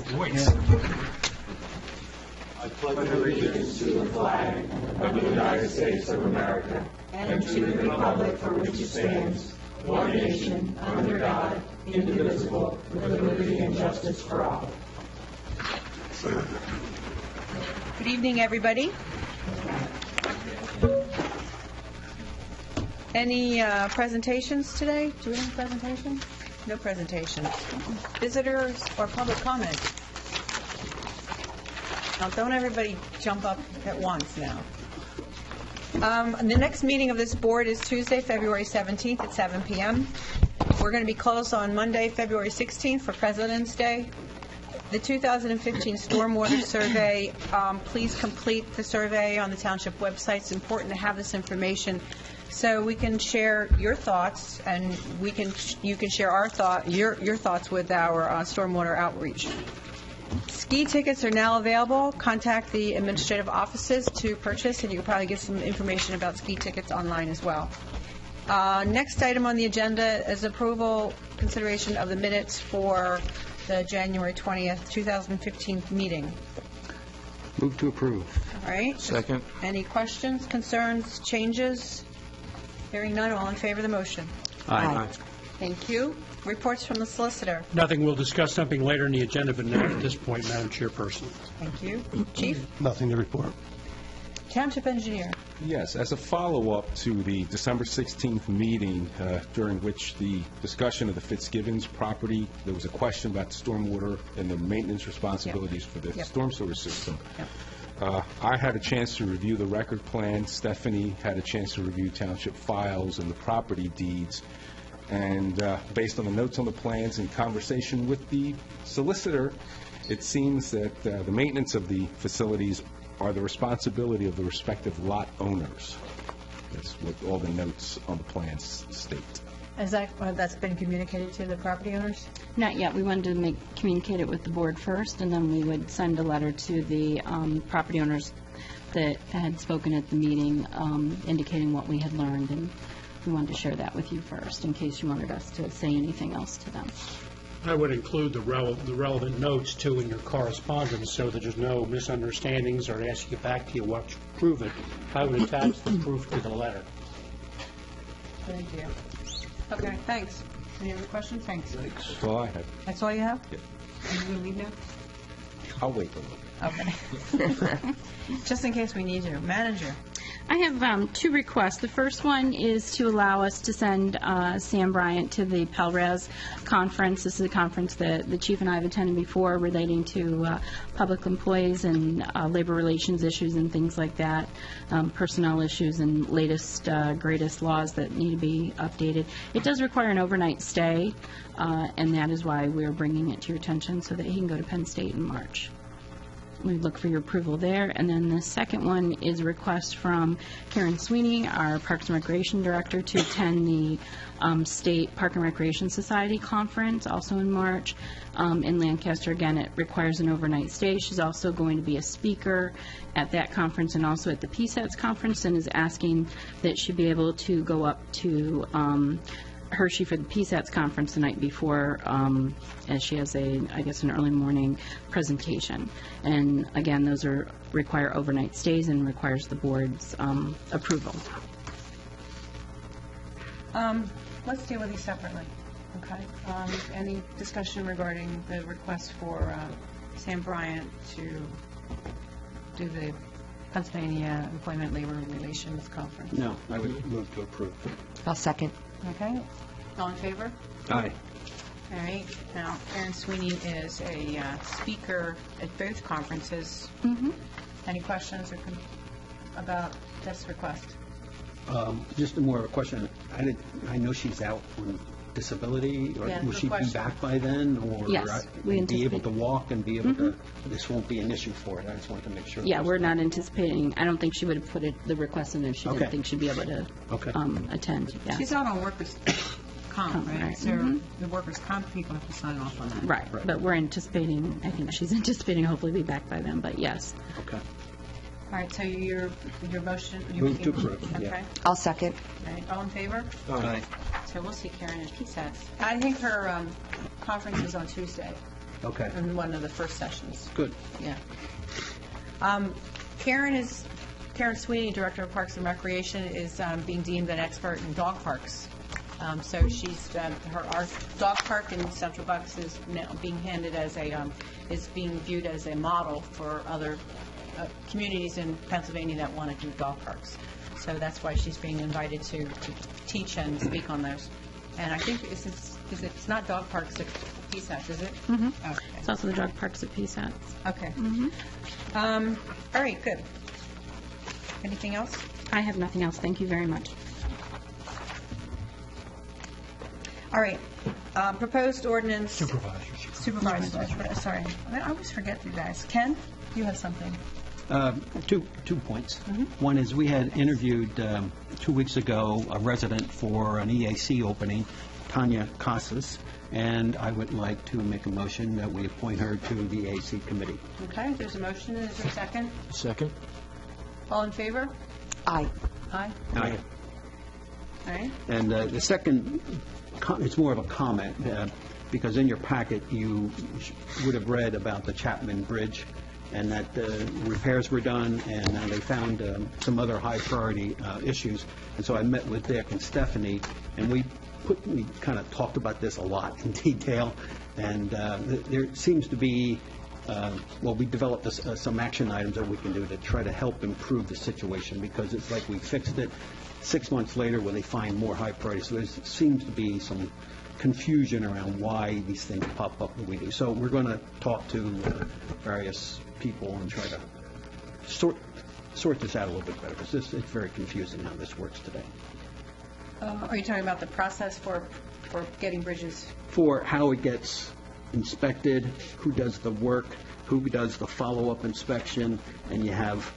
Please. I pledge allegiance to the flag of the United States of America and to the republic for which it stands, one nation, under God, indivisible, with liberty and justice for all. Good evening, everybody. Any presentations today? Do we have presentations? No presentations. Visitors or public comment? Now, don't everybody jump up at once now. The next meeting of this board is Tuesday, February 17th at 7 p.m. We're going to be closed on Monday, February 16th for President's Day. The 2015 Stormwater Survey, please complete the survey on the township website. It's important to have this information so we can share your thoughts, and you can share your thoughts with our stormwater outreach. Ski tickets are now available. Contact the administrative offices to purchase, and you can probably get some information about ski tickets online as well. Next item on the agenda is approval, consideration of the minutes for the January 20th, 2015 meeting. Move to approve. All right. Second. Any questions, concerns, changes? Hearing none, all in favor of the motion? Aye. Thank you. Reports from the solicitor. Nothing. We'll discuss something later in the agenda, but not at this point, Madam Chairperson. Thank you. Chief? Nothing to report. Township engineer. Yes, as a follow-up to the December 16th meeting, during which the discussion of the Fitzgibbons property, there was a question about stormwater and the maintenance responsibilities for the storm sewer system. I had a chance to review the record plan. Stephanie had a chance to review township files and the property deeds. And based on the notes on the plans and conversation with the solicitor, it seems that the maintenance of the facilities are the responsibility of the respective lot owners. That's what all the notes on the plans state. Is that's been communicated to the property owners? Not yet. We wanted to communicate it with the board first, and then we would send a letter to the property owners that had spoken at the meeting, indicating what we had learned, and we wanted to share that with you first, in case you wanted us to say anything else to them. I would include the relevant notes, too, in your correspondence, so that there's no misunderstandings or ask you back to you what to prove it. I would attach the proof to the letter. Thank you. Okay, thanks. Any other questions? Thanks. That's all I have. That's all you have? Yeah. Are you going to leave now? I'll wait a little. Okay. Just in case we need you. Manager. I have two requests. The first one is to allow us to send Sam Bryant to the PELRES conference. This is a conference that the chief and I have attended before relating to public employees and labor relations issues and things like that, personnel issues and latest, greatest laws that need to be updated. It does require an overnight stay, and that is why we're bringing it to your attention so that he can go to Penn State in March. We look for your approval there. And then the second one is a request from Karen Sweeney, our Parks and Recreation Director, to attend the State Park and Recreation Society Conference, also in March, in Lancaster. Again, it requires an overnight stay. She's also going to be a speaker at that conference and also at the PSATS conference, and is asking that she be able to go up to Hershey for the PSATS conference the night before, as she has an early morning presentation. And again, those require overnight stays and requires the board's approval. Let's deal with these separately. Okay. Any discussion regarding the request for Sam Bryant to do the Pennsylvania Employment Labor Relations Conference? No, I would move to approve. I'll second. Okay. All in favor? Aye. All right. Now, Karen Sweeney is a speaker at both conferences. Mm-hmm. Any questions about this request? Just more of a question. I know she's out on disability? Or Yeah, will good she be question. back by then? Or Yes, we be able anticipate. to walk and be able to, this won't be an issue for it? I just wanted to make sure. Yeah, we're not anticipating, I don't think she would have put the request in if she Okay. didn't think she'd be able to Okay. attend, yeah. She's out on workers' comp, right? Right. So the workers' comp people have to sign off on that. Right, but we're anticipating, I think she's anticipating hopefully be back by then, but yes. Okay. All right, so your motion? Move to approve, yeah. Okay. I'll second. All right, all in favor? Aye. So we'll see Karen at PSATs. I think her conference is on Tuesday, Okay. in one of the first sessions. Good. Yeah. Karen Sweeney, Director of Parks and Recreation, is being deemed an expert in dog parks. So she's, our dog park in Central Bucks is now being handed as is being viewed as a model for other communities in Pennsylvania that want to do dog parks. So that's why she's being invited to teach and speak on those. And I think, it's not dog parks at PSATs, is it? Mm-hmm. It's also the dog parks at PSATs. Okay. All right, good. Anything else? I have nothing else, thank you very much. All right. Proposed ordinance. Supervisors. Sorry. I always forget you guys. Ken, you have something. Two points. One is we had interviewed 2 weeks ago a resident for an EAC opening, Tanya Casas, and I would like to make a motion that we appoint her to the EAC committee. Okay, there's a motion. Is there a second? Second? All in favor? Aye. Aye. Aye. All right. And the second, it's more of a comment, because in your packet, you would have read about the Chapman Bridge, and that repairs were done, and they found some other high-priority issues. And so I met with Dick and Stephanie, and we kind of talked about this a lot in detail, and there seems to be, we developed some action items that we can do to try to help improve the situation, because it's like we fixed it 6 months later when they find more high priorities. So there seems to be some confusion around why these things pop up that we do. So we're going to talk to various people and try to sort this out a little bit better, because it's very confusing how this works today. Are you talking about the process for getting bridges? For how it gets inspected, who does the work, who does the follow-up inspection, and you have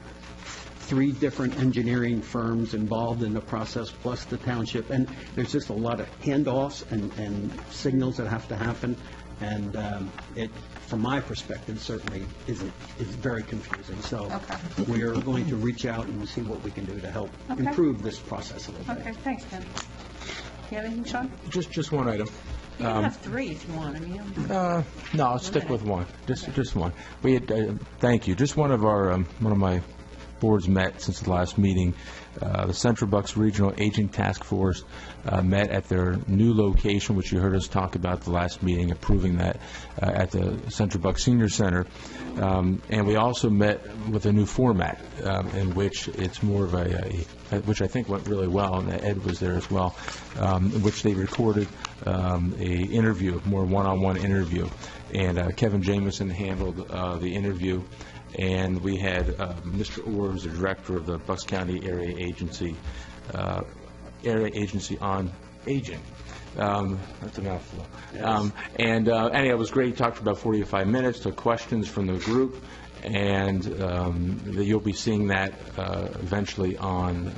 3 different engineering firms involved in the process, plus the township, and there's just a lot of handoffs and signals that have to happen, and it, from my perspective, certainly is very confusing. So Okay. we're going to reach out and see what we can do to help Okay. improve this process a little bit. Okay, thanks, Ken. You have anything, Sean? Just one item. You can have 3 if you want. I mean, No, I'll stick with one. Just one. We had, thank you. Just one of my boards met since the last meeting. The Central Bucks Regional Aging Task Force met at their new location, which you heard us talk about the last meeting, approving that at the Central Bucks Senior Center. And we also met with a new format in which it's more of which I think went really well, and Ed was there as well, in which they recorded a interview, more one-on-one interview. And Kevin Jameson handled the interview. And we had Mr. Orrs, the director of the Bucks County Area Agency on Aging. That's a mouthful. Anyway, it was great. He talked for about 45 minutes, took questions from the group, and you'll be seeing that eventually on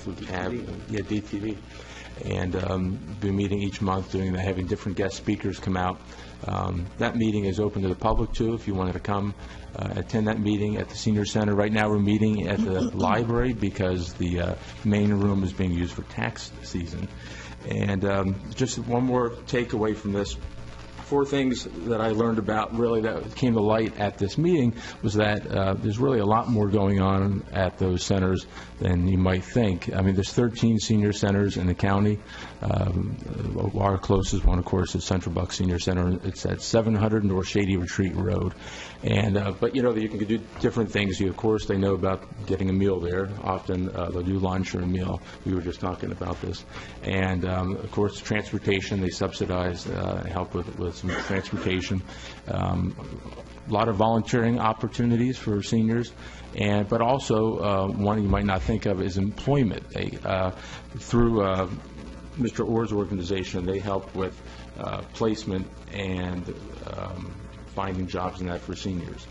DTV. And be meeting each month, doing that, having different guest speakers come out. That meeting is open to the public, too, if you wanted to come attend that meeting at the Senior Center. Right now, we're meeting at the library because the main room is being used for tax season. And just one more takeaway from this. 4 things that I learned about, really, that came to light at this meeting was that there's really a lot more going on at those centers than you might think. I mean, there's 13 senior centers in the county. Our closest one, of course, is Central Bucks Senior Center. It's at 700 North Shady Retreat Road. And but you can do different things. Of course, they know about getting a meal there. Often they'll do lunch or a meal. We were just talking about this. And of course, transportation, they subsidize, help with some transportation. A lot of volunteering opportunities for seniors. But also, one you might not think of is employment. Through Mr. Orr's organization. They help with placement and finding jobs and that for seniors.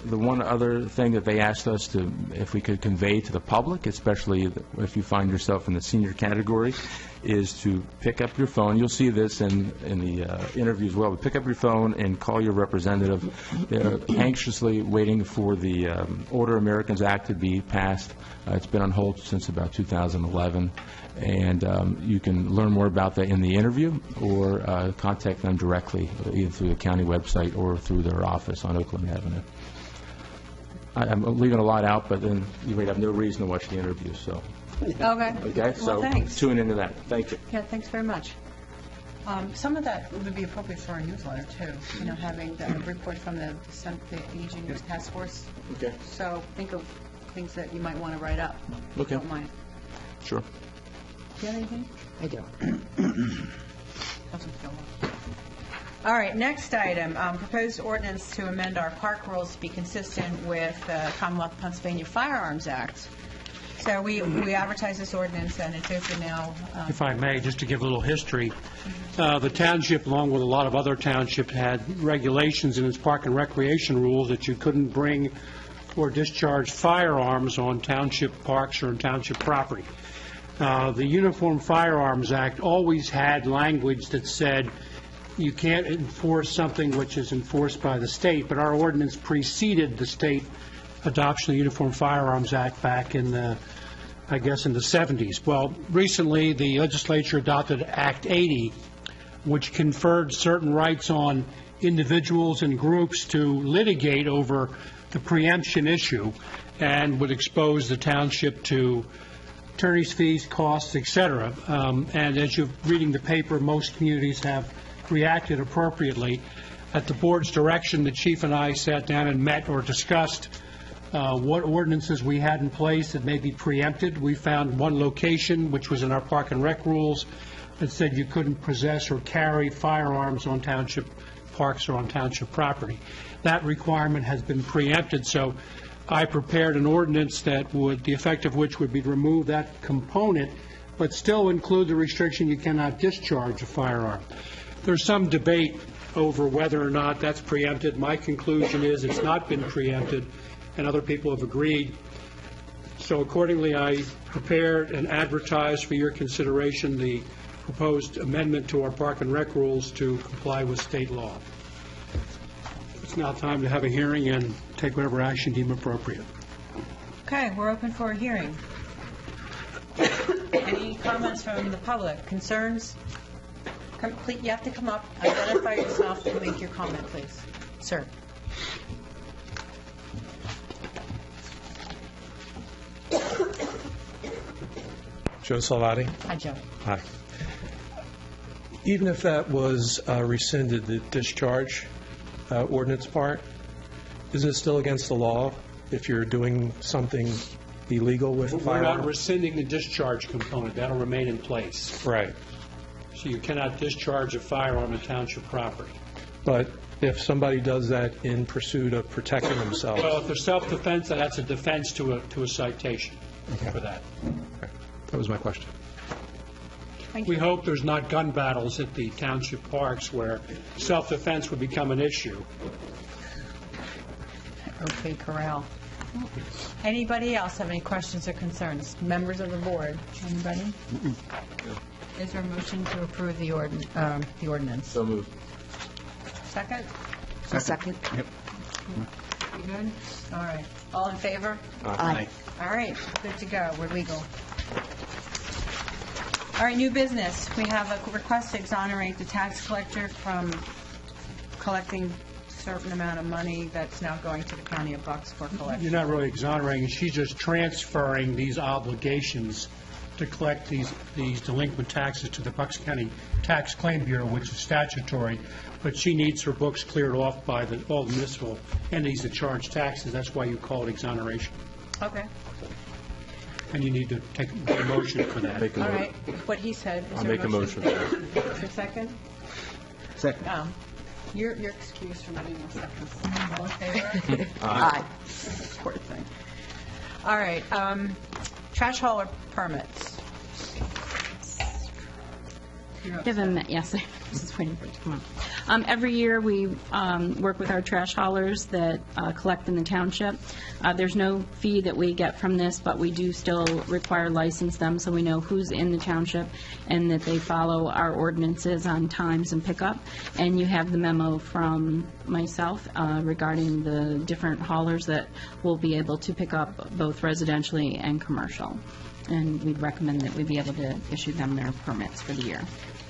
The one other thing that they asked us to, if we could convey to the public, especially if you find yourself in the senior category, is to pick up your phone. You'll see this in the interview as well. But pick up your phone and call your representative. They're anxiously waiting for the Older Americans Act to be passed. It's been on hold since about 2011. And you can learn more about that in the interview or contact them directly, either through the county website or through their office on Oakland Avenue. I'm leaving a lot out, but then you might have no reason to watch the interview, so. Okay. Okay, so thanks. tune into that. Thank you. Yeah, thanks very much. Some of that would be appropriate for our newsletter, too, having the report from the Aging Task Force. Okay. So think of things that you might want to write up. Okay. Don't mind. Sure. Do you have anything? I do. Councilman Gilmore. All right, next item, proposed ordinance to amend our park rules to be consistent with the Commonwealth of Pennsylvania Firearms Act. So we advertise this ordinance, and it's open now. If I may, just to give a little history, the township, along with a lot of other townships, had regulations in its park and recreation rules that you couldn't bring or discharge firearms on township parks or on township property. The Uniform Firearms Act always had language that said you can't enforce something which is enforced by the state, but our ordinance preceded the state adoption of the Uniform Firearms Act back in the, I guess, in the 70s. Well, recently the legislature adopted Act 80, which conferred certain rights on individuals and groups to litigate over the preemption issue and would expose the township to attorney's fees, costs, etc. And as you're reading the paper, most communities have reacted appropriately. At the board's direction, the chief and I sat down and met or discussed what ordinances we had in place that may be preempted. We found one location, which was in our park and rec rules, that said you couldn't possess or carry firearms on township parks or on township property. That requirement has been preempted, so I prepared an ordinance that would, the effect of which would be to remove that component, but still include the restriction you cannot discharge a firearm. There's some debate over whether or not that's preempted. My conclusion is it's not been preempted, and other people have agreed. So accordingly, I prepared and advertised for your consideration the proposed amendment to our park and rec rules to comply with state law. It's now time to have a hearing and take whatever action deemed appropriate. Okay, we're open for a hearing. Any comments from the public? Concerns? You have to come up, identify yourself, and make your comment, please. Sir. Joe Salvati. Hi, Joe. Hi. Even if that was rescinded, the discharge ordinance part, isn't it still against the law if you're doing something illegal with a We're not firearm? rescinding the discharge component. That'll remain in place. Right. So you cannot discharge a firearm on township property. But if somebody does that in pursuit of protecting themselves, Well, if there's self-defense, then that's a defense to a citation for that. okay. That was my question. Thank We you. hope there's not gun battles at the township parks where self-defense would become an issue. Okay, Corral. Anybody else have any questions or concerns? Members of the board? Anybody? Is there a motion to approve the ordinance? So moved. Second? A second? Yep. You good? All right. All in favor? Aye. All right, good to go. We're legal. All right, new business. We have a request to exonerate the tax collector from collecting a certain amount of money that's now going to the county of Bucks for collection. You're not really exonerating, she's just transferring these obligations to collect these delinquent taxes to the Bucks County Tax Claim Bureau, which is statutory, but she needs her books cleared off by all the municipal entities that charge taxes. That's why you call it exoneration. Okay. And you need to take a motion for that. Make a All mo- right. What he said. Is I'll there make a motion for that. Is there a second? Second. You're excused from any more seconds. All in favor? Aye. Poor thing. All right, trash hauler permits. Give him, yes, I was just waiting for it to come on. Every year, we work with our trash haulers that collect in the township. There's no fee that we get from this, but we do still require license them, so we know who's in the township and that they follow our ordinances on times and pickup. And you have the memo from myself regarding the different haulers that will be able to pick up both residentially and commercial. And we'd recommend that we be able to issue them their permits for the year.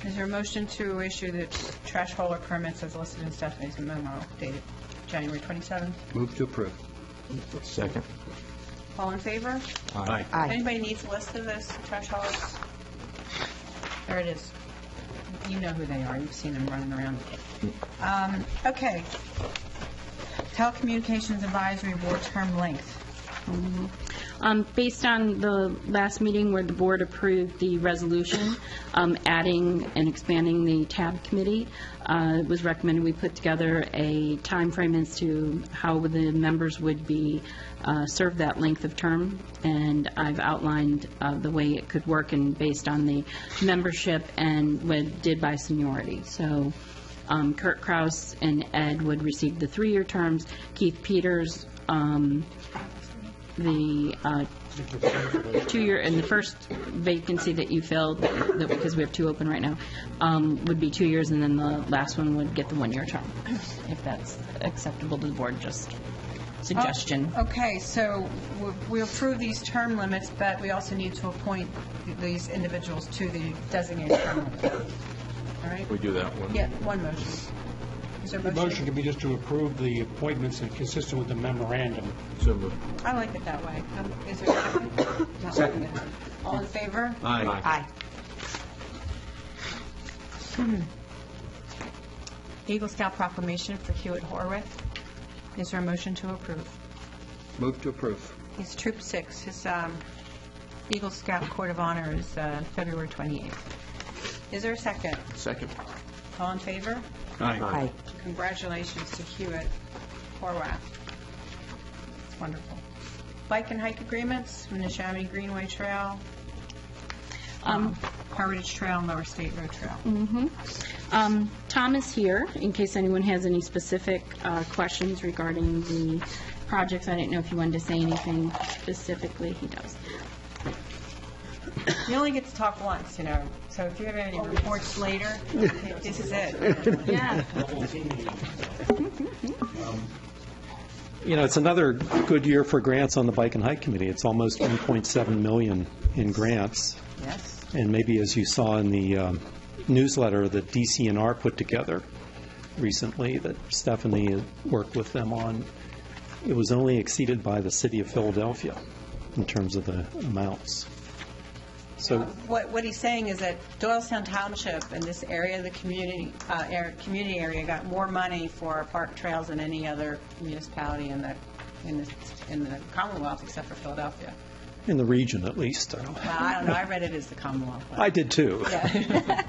Is there a motion to issue the trash hauler permits as listed in Stephanie's memo dated January 27th? Move to approve. Second. All in favor? Aye. Anybody needs a list of this trash haulers? There it is. You know who they are. You've seen them running around. Okay. Telecommunications Advisory Board term length. Based on the last meeting where the board approved the resolution, adding and expanding the TAB committee, it was recommended we put together a time frame as to how the members would be served that length of term, and I've outlined the way it could work and based on the membership and what did by seniority. So Kurt Kraus and Ed would receive the 3-year terms. Keith Peters, the 2-year, and the first vacancy that you filled, because we have 2 open right now, would be 2 years, and then the last one would get the 1-year term, if that's acceptable to the board, just suggestion. Okay, so we approve these term limits, but we also need to appoint these individuals to the designated term limit. All right? We do that one. Yeah, one motion. Is there a The motion? motion can be just to approve the appointments and consistent with the memorandum. So moved. I like it that way. Is there a second? Second. All in favor? Aye. Eagle Scout proclamation for Hewitt Horwath. Is there a motion to approve? Move to approve. He's Troop 6. His Eagle Scout Court of Honor is February 28th. Is there a second? Second. All in favor? Aye. Congratulations to Hewitt Horwath. It's wonderful. Bike and hike agreements from the Neshaminy Greenway Trail, Heritage Trail, and Lower State Road Trail. Tom is here, in case anyone has any specific questions regarding the projects. I didn't know if you wanted to say anything specifically. He does. You only get to talk once, you know, so if you have any reports later, this is it. Yeah. You know, it's another good year for grants on the Bike and Hike Committee. It's almost $1.7 million in grants. Yes. And maybe as you saw in the newsletter that DCNR put together recently, that Stephanie worked with them on, it was only exceeded by the city of Philadelphia in terms of the amounts. So What he's saying is that Doylestown Township and this area of the community area got more money for park trails than any other municipality in the Commonwealth except for Philadelphia. in the region, at least. Well, I don't know. I read it as the Commonwealth. I did too. Yeah.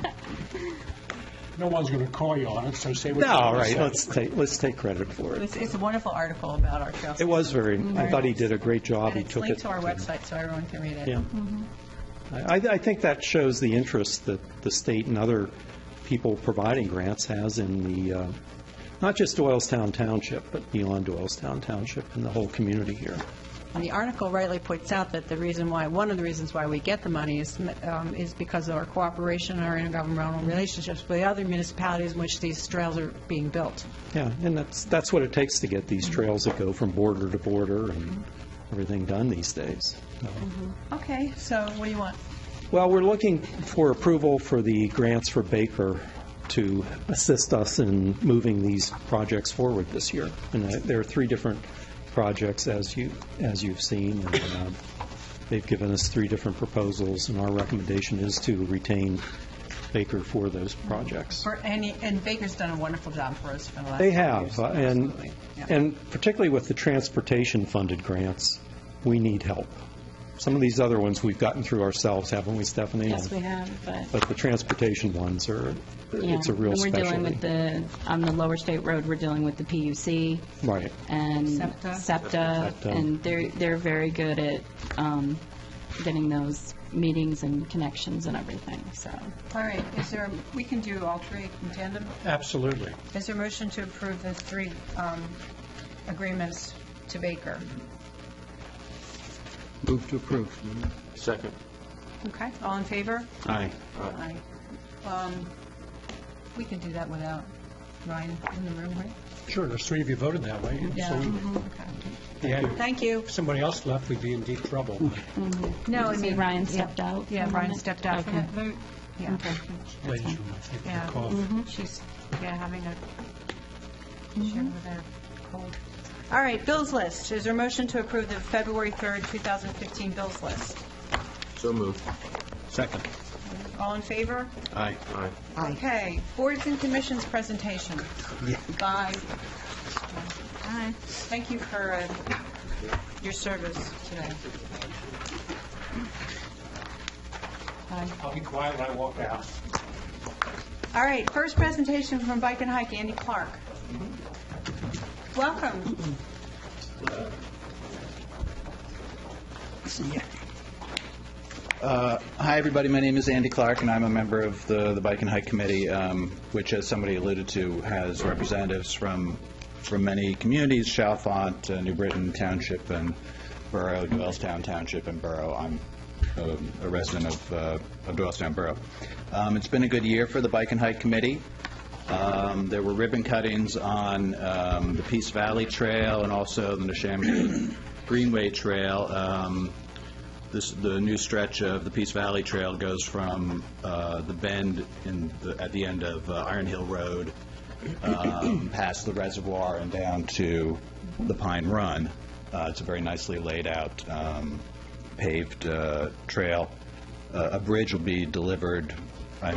No one's going to call you on it, so say what you No, want to right, say. let's take credit for it. It's a wonderful article about our trails. It was I thought he did a great job. And He it's took linked it. to our website so everyone can read it. Yeah. I think that shows the interest that the state and other people providing grants has in the, not just Doylestown Township, but beyond Doylestown Township and the whole community here. And the article rightly points out that one of the reasons why we get the money is because of our cooperation and our intergovernmental relationships with the other municipalities in which these trails are being built. Yeah, and that's what it takes to get these trails that go from border to border and everything done these days. So. Okay, so what do you want? Well, we're looking for approval for the grants for Baker to assist us in moving these projects forward this year. And there are 3 different projects, as you've seen. And, they've given us 3 different proposals, and our recommendation is to retain Baker for those projects. And Baker's done a wonderful job for us for the last They few have, years. and Absolutely. Yeah. and particularly with the transportation-funded grants, we need help. Some of these other ones we've gotten through ourselves, haven't we, Stephanie? Yes, we have, But the transportation ones it's a real and we're dealing specialty. with on the Lower State Road, we're dealing with the PUC Right. and SEPTA. SEPTA, and they're very good at getting those meetings and connections and everything, so. All right, we can do all three in tandem? Absolutely. Is there a motion to approve the three agreements to Baker? Move to approve. Second. Okay, all in favor? Aye. Aye. We can do that without Ryan in the room, right? Sure, there's three of you voted that way. Yeah. So Okay. yeah, Thank you. if somebody else left, we'd be in deep trouble. No, I mean, Ryan stepped out. Yeah, for a Ryan minute? stepped out for Okay. that vote. Yeah. Okay. Ladies, you might think Yeah. of cough. She's, having a share with her cold. All right, bills list. Is there a motion to approve the February 3rd, 2015 bills list? So moved. Second. All in favor? Aye. Aye. Okay, boards and commissions presentation. Bye. Aye. Thank you for your service today. Bye. I'll be quiet when I walk out. All right, first presentation from Bike and Hike, Andy Clark. Welcome. Hi, everybody. My name is Andy Clark, and I'm a member of the Bike and Hike Committee, which, as somebody alluded to, has representatives from many communities, Chalfont, New Britain Township, and Borough, Doylestown Township, and Borough. I'm a resident of Doylestown Borough. It's been a good year for the Bike and Hike Committee. There were ribbon cuttings on the Peace Valley Trail and also the Neshaminy Greenway Trail. The new stretch of the Peace Valley Trail goes from the bend at the end of Iron Hill Road, past the reservoir and down to the Pine Run. It's a very nicely laid out paved trail. A bridge will be delivered, I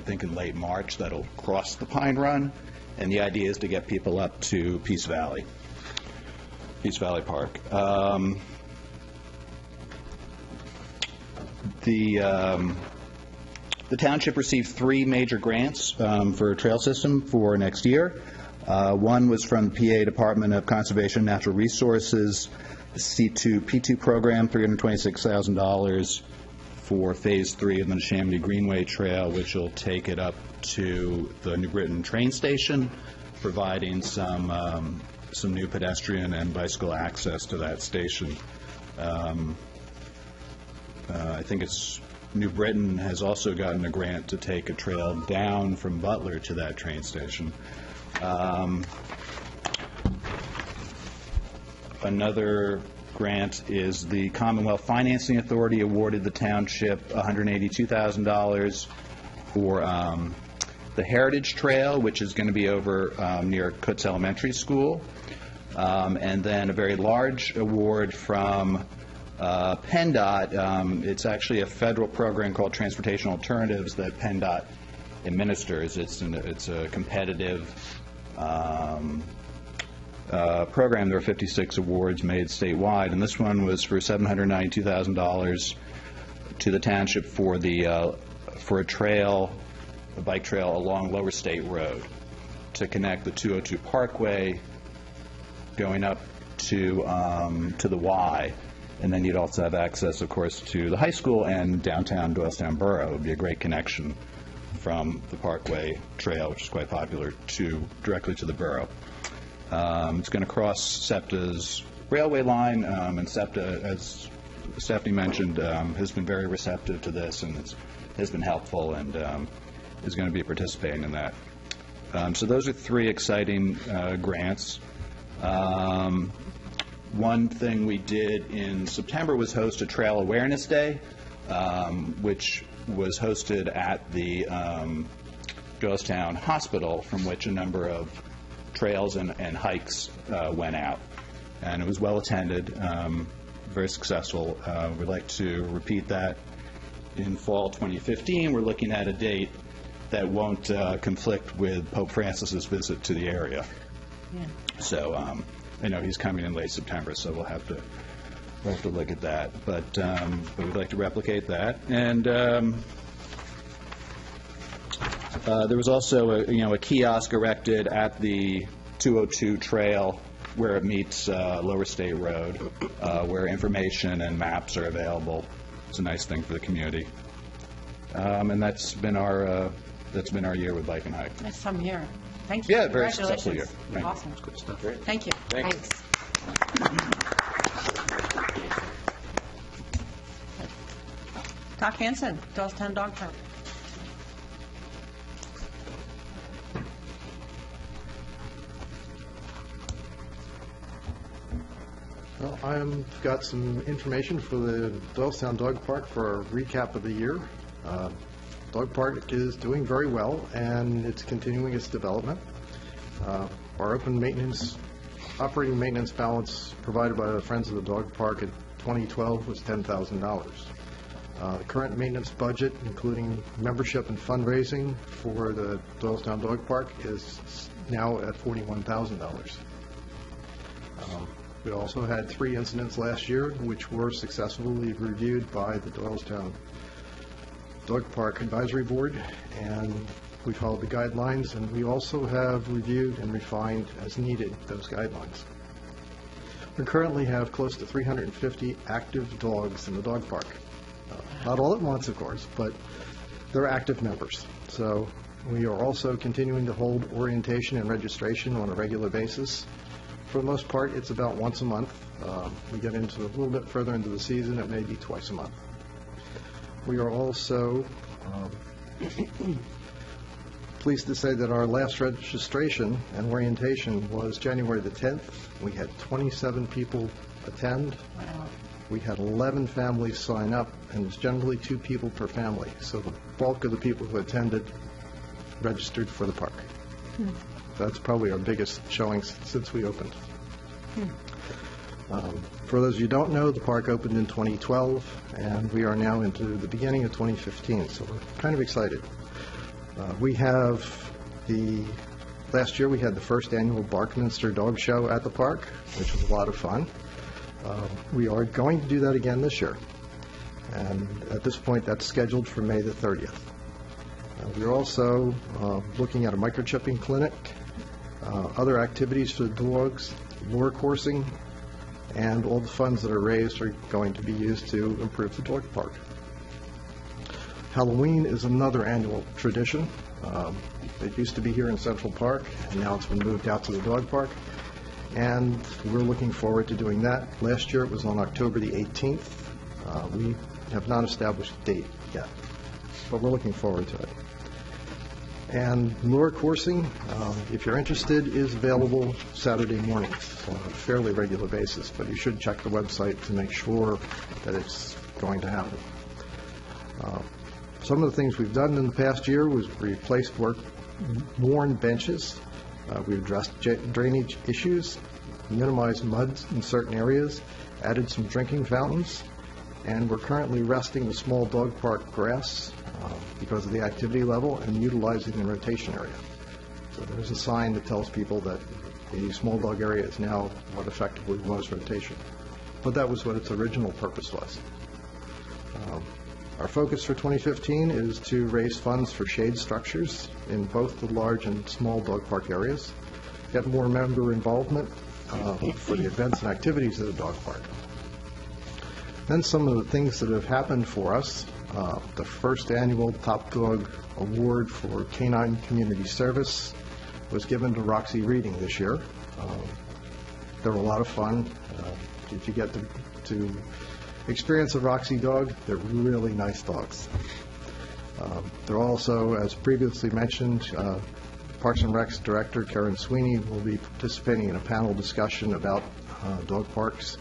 think, in late March, that'll cross the Pine Run, and the idea is to get people up to Peace Valley Park. The township received 3 major grants for a trail system for next year. One was from the PA Department of Conservation and Natural Resources, the C2P2 program, $326,000 for Phase 3 of the Neshaminy Greenway Trail, which will take it up to the New Britain train station, providing some new pedestrian and bicycle access to that station. I think New Britain has also gotten a grant to take a trail down from Butler to that train station. Another grant is the Commonwealth Financing Authority awarded the township $182,000 for the Heritage Trail, which is going to be over near Coots Elementary School, and then a very large award from PennDOT. It's actually a federal program called Transportation Alternatives that PennDOT administers. It's a competitive program. There are 56 awards made statewide, and this one was for $792,000 to the township for a bike trail along Lower State Road to connect the 202 Parkway going up to the Y. And then you'd also have access, of course, to the high school and downtown Doylestown Borough. It would be a great connection from the Parkway Trail, which is quite popular, directly to the borough. It's going to cross SEPTA's railway line, and SEPTA, as Stephanie mentioned, has been very receptive to this and has been helpful and is going to be participating in that. So those are 3 exciting grants. One thing we did in September was host a Trail Awareness Day, which was hosted at the Doylestown Hospital, from which a number of trails and hikes went out. And it was well attended, very successful. We'd like to repeat that in fall 2015. We're looking at a date that won't conflict with Pope Francis's visit to the area. Yeah. So I know he's coming in late September, so we'll have to look at that. But we'd like to replicate that. And there was also a kiosk erected at the 202 trail where it meets Lower State Road, where information and maps are available it's a nice thing for the community. And that's been our year with Bike and Hike. That's some year. Thank you. Yeah, very successful year. Congratulations. Thank you. Awesome. Good stuff. Thank you. Thanks. Doc Hanson, Doylestown Dog Park. Well, I've got some information for the Doylestown Dog Park for a recap of the year. Dog Park is doing very well, and it's continuing its development. Our operating maintenance balance provided by the Friends of the Dog Park in 2012 was $10,000. The current maintenance budget, including membership and fundraising for the Doylestown Dog Park, is now at $41,000. We also had 3 incidents last year, which were successfully reviewed by the Doylestown Dog Park Advisory Board, and we followed the guidelines, and we also have reviewed and refined as needed those guidelines. We currently have close to 350 active dogs in the dog park. Not all at once, of course, but they're active members. So we are also continuing to hold orientation and registration on a regular basis. For the most part, it's about once a month. We get into a little bit further into the season, it may be twice a month. We are also pleased to say that our last registration and orientation was January the 10th. We had 27 people attend. We had 11 families sign up, and it's generally 2 people per family. So the bulk of the people who attended registered for the park. That's probably our biggest showing since we opened. For those of you who don't know, the park opened in 2012, and we are now into the beginning of 2015, so we're kind of excited. Last year we had the first annual Barkminster Dog Show at the park, which was a lot of fun. We are going to do that again this year, and at this point that's scheduled for May the 30th. We're also looking at a microchipping clinic, other activities for the dogs, lure coursing, and all the funds that are raised are going to be used to improve the dog park. Halloween is another annual tradition. It used to be here in Central Park, and now it's been moved out to the dog park, and we're looking forward to doing that. Last year it was on October the 18th. We have not established a date yet, but we're looking forward to it. And lure coursing, if you're interested, is available Saturday mornings on a fairly regular basis, but you should check the website to make sure that it's going to happen. Some of the things we've done in the past year was replace worn benches. We've addressed drainage issues, minimized muds in certain areas, added some drinking fountains, and we're currently resting the small dog park grass because of the activity level and utilizing the rotation area. So there's a sign that tells people that the small dog area is now what effectively was rotation. But that was what its original purpose was. Our focus for 2015 is to raise funds for shade structures in both the large and small dog park areas, get more member involvement for the events and activities of the dog park. Then some of the things that have happened for us. The first annual Top Dog Award for Canine Community Service was given to Roxy Reading this year. They were a lot of fun. If you get to experience a Roxy dog, they're really nice dogs. They're also, as previously mentioned, Parks and Rec's Director Karen Sweeney will be participating in a panel discussion about dog parks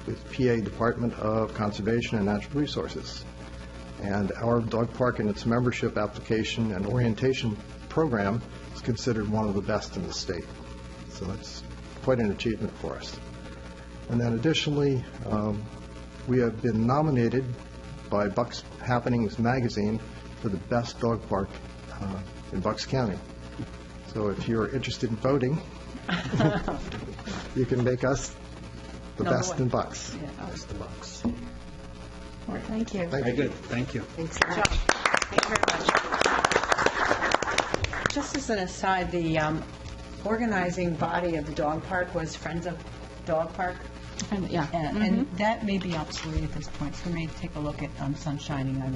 with PA Department of Conservation and Natural Resources. And our dog park and its membership application and orientation program is considered one of the best in the state. So that's quite an achievement for us. And then additionally, we have been nominated by Bucks Happenings magazine for the best dog park in Bucks County. So if you're interested in voting, you can make us the best in Bucks. Best in Bucks. Well, thank you. Thank you. Good, thank you. Thanks, John. Thank you very much. Just as an aside, the organizing body of the dog park was Friends of dog park. Yeah. And that may be obsolete at this point, so we may take a look at sunsetting that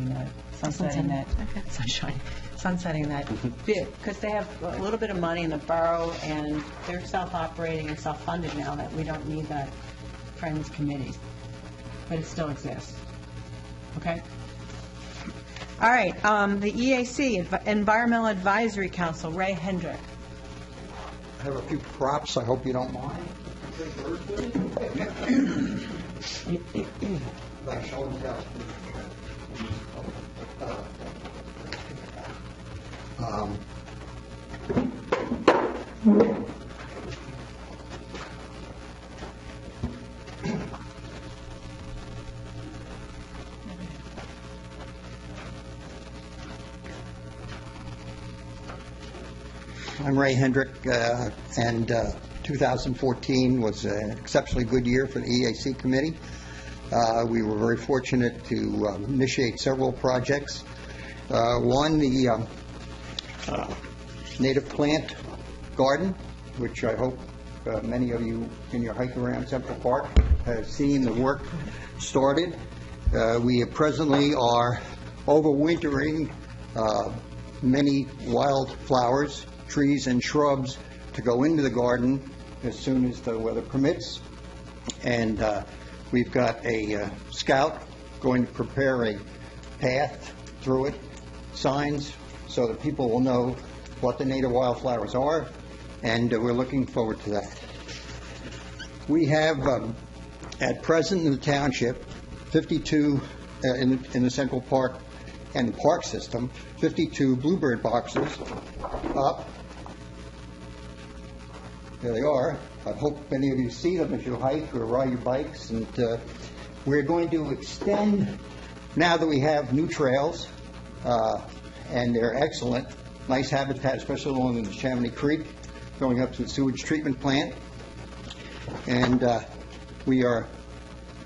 bit, because they have a little bit of money in the borough, and they're self-operating and self-funded now, that we don't need that Friends Committee, but it still exists. Okay? All right, the EAC, Environmental Advisory Council, Ray Hendrick. I have a few props, I hope you don't mind. Like show and tell. I'm Ray Hendrick, and 2014 was an exceptionally good year for the EAC committee. We were very fortunate to initiate several projects. One, the native plant garden, which I hope many of you in your hike around Central Park have seen the work started. We presently are overwintering many wildflowers, trees, and shrubs to go into the garden as soon as the weather permits. And we've got a scout going to prepare a path through it, signs, so that people will know what the native wildflowers are, and we're looking forward to that. We have, at present in the township, 52 in the Central Park and the park system, 52 bluebird boxes up. There they are. I hope many of you see them as you hike or ride your bikes. And we're going to extend, now that we have new trails, and they're excellent, nice habitat, especially along the Chamonix Creek, going up to the sewage treatment plant. And we are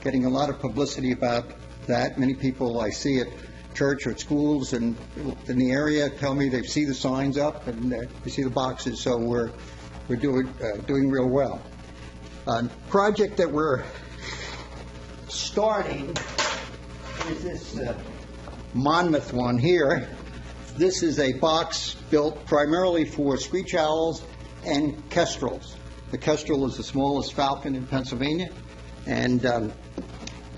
getting a lot of publicity about that. Many people I see at church or at schools and in the area tell me they see the signs up and they see the boxes, so we're doing real well. A project that we're starting is this Monmouth one here. This is a box built primarily for screech owls and kestrels. The kestrel is the smallest falcon in Pennsylvania, and the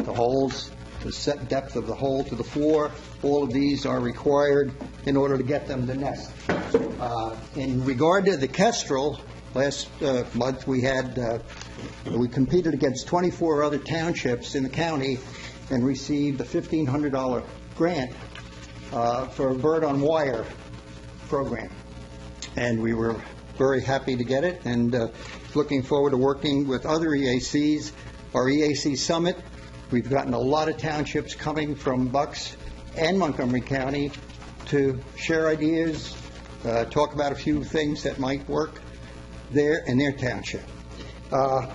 holes, the set depth of the hole to the floor, all of these are required in order to get them to nest. In regard to the kestrel, last month we competed against 24 other townships in the county and received a $1,500 grant for a bird on wire program. And we were very happy to get it, and looking forward to working with other EACs. Our EAC Summit, we've gotten a lot of townships coming from Bucks and Montgomery County to share ideas, talk about a few things that might work there in their township. The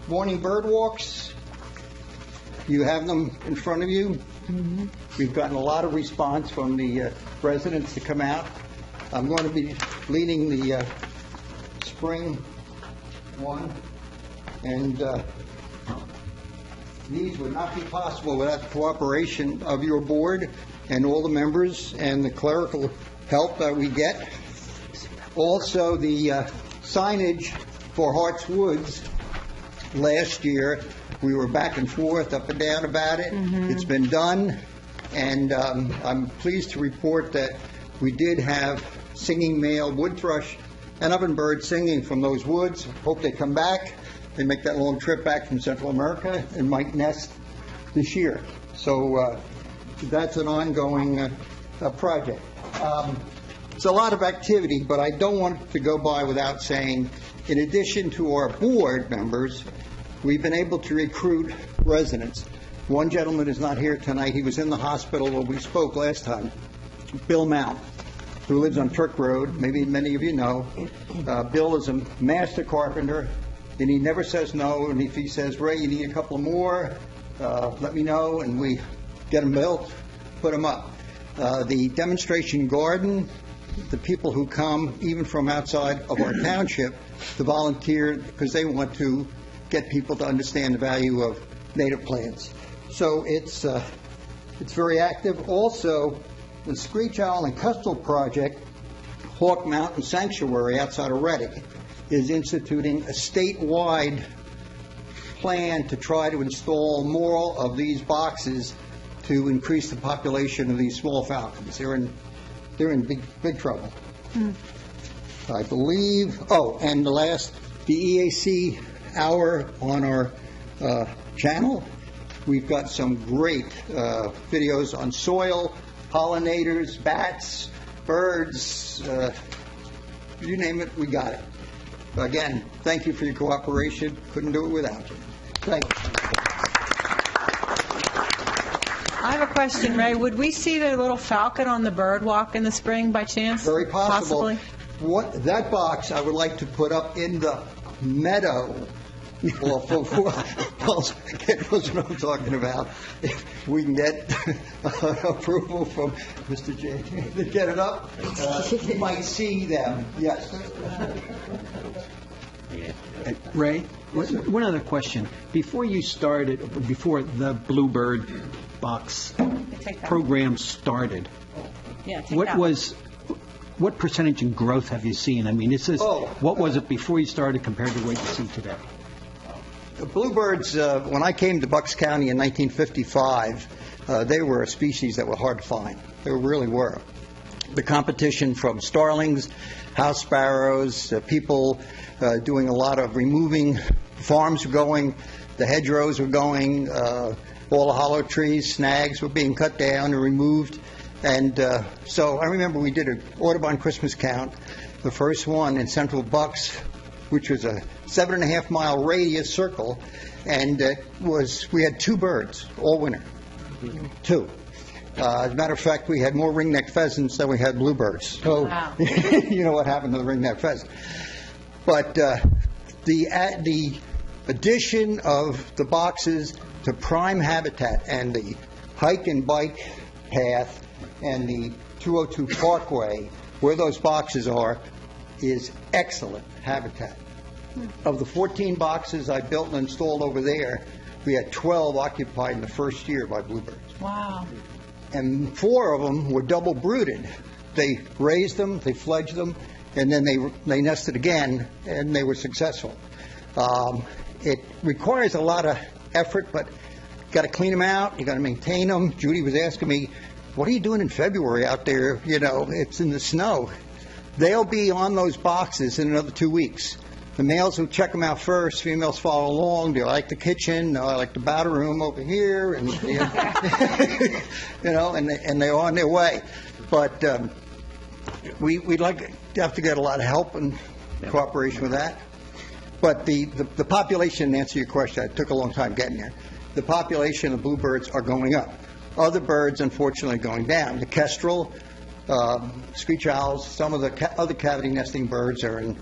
morning bird walks, you have them in front of you. Mm-hmm. We've gotten a lot of response from the residents to come out. I'm going to be leading the spring one, and these would not be possible without the cooperation of your board and all the members and the clerical help that we get. Also, the signage for Hart's Woods last year, we were back and forth, up and down about it. Mm-hmm. It's been done, and I'm pleased to report that we did have singing male wood thrush and ovenbird singing from those woods. Hope they come back. They make that long trip back from Central America and might nest this year. So that's an ongoing project. It's a lot of activity, but I don't want to go by without saying, in addition to our board members, we've been able to recruit residents. One gentleman is not here tonight. He was in the hospital when we spoke last time. Bill Mount, who lives on Turk Road. Maybe many of you know. Bill is a master carpenter, and he never says no. And if he says, Ray, you need a couple more, let me know, and we get them built, put them up. The demonstration garden the people who come, even from outside of our township, to volunteer because they want to get people to understand the value of native plants. So it's very active. Also, the Screech Owl and Kestrel Project, Hawk Mountain Sanctuary outside of Reading, is instituting a statewide plan to try to install more of these boxes to increase the population of these small falcons. They're in big trouble. I believe. Oh, and the EAC hour on our channel. We've got some great videos on soil, pollinators, bats, birds, you name it, we got it. Again, thank you for your cooperation. Couldn't do it without you. Thank you. I have a question, Ray. Would we see the little falcon on the bird walk in the spring by chance? Very possible. Possibly? That box I would like to put up in the meadow. Well, get what I'm talking about. If we can get approval from Mr. J to get it up, you might see them. Yes. Ray, one other question. Before the Bluebird box program started, what percentage in growth have you seen? I mean, what was it before you started compared to what you see today? The bluebirds, when I came to Bucks County in 1955, they were a species that were hard to find. They really were. The competition from starlings, house sparrows, people doing a lot of removing, farms were going, the hedgerows were going, all the hollow trees, snags were being cut down and removed. And so I remember we did an Audubon Christmas count, the first one in central Bucks, which was a 7.5-mile radius circle, and we had 2 birds all winter. 2. As a matter of fact, we had more ring-necked pheasants than we had bluebirds. So wow. You know what happened to the ring-necked pheasant. But the addition of the boxes to prime habitat and the hike and bike path and the 202 Parkway, where those boxes are, is excellent habitat. Of the 14 boxes I built and installed over there, we had 12 occupied in the first year by bluebirds. Wow. And 4 of them were double brooded. They raised them, they fledged them, and then they nested again, and they were successful. It requires a lot of effort, but you've got to clean them out, you've got to maintain them. Judy was asking me, what are you doing in February out there? You know, it's in the snow. They'll be on those boxes in another 2 weeks. The males will check them out first. Females follow along. Do I like the kitchen? No, I like the battle room over here, and you know, and they're on their way. But we'd like to have to get a lot of help and cooperation with that. But the population, to answer your question, it took a long time getting there. The population of bluebirds are going up. Other birds, unfortunately, going down. The kestrel, screech owls, some of the other cavity nesting birds are in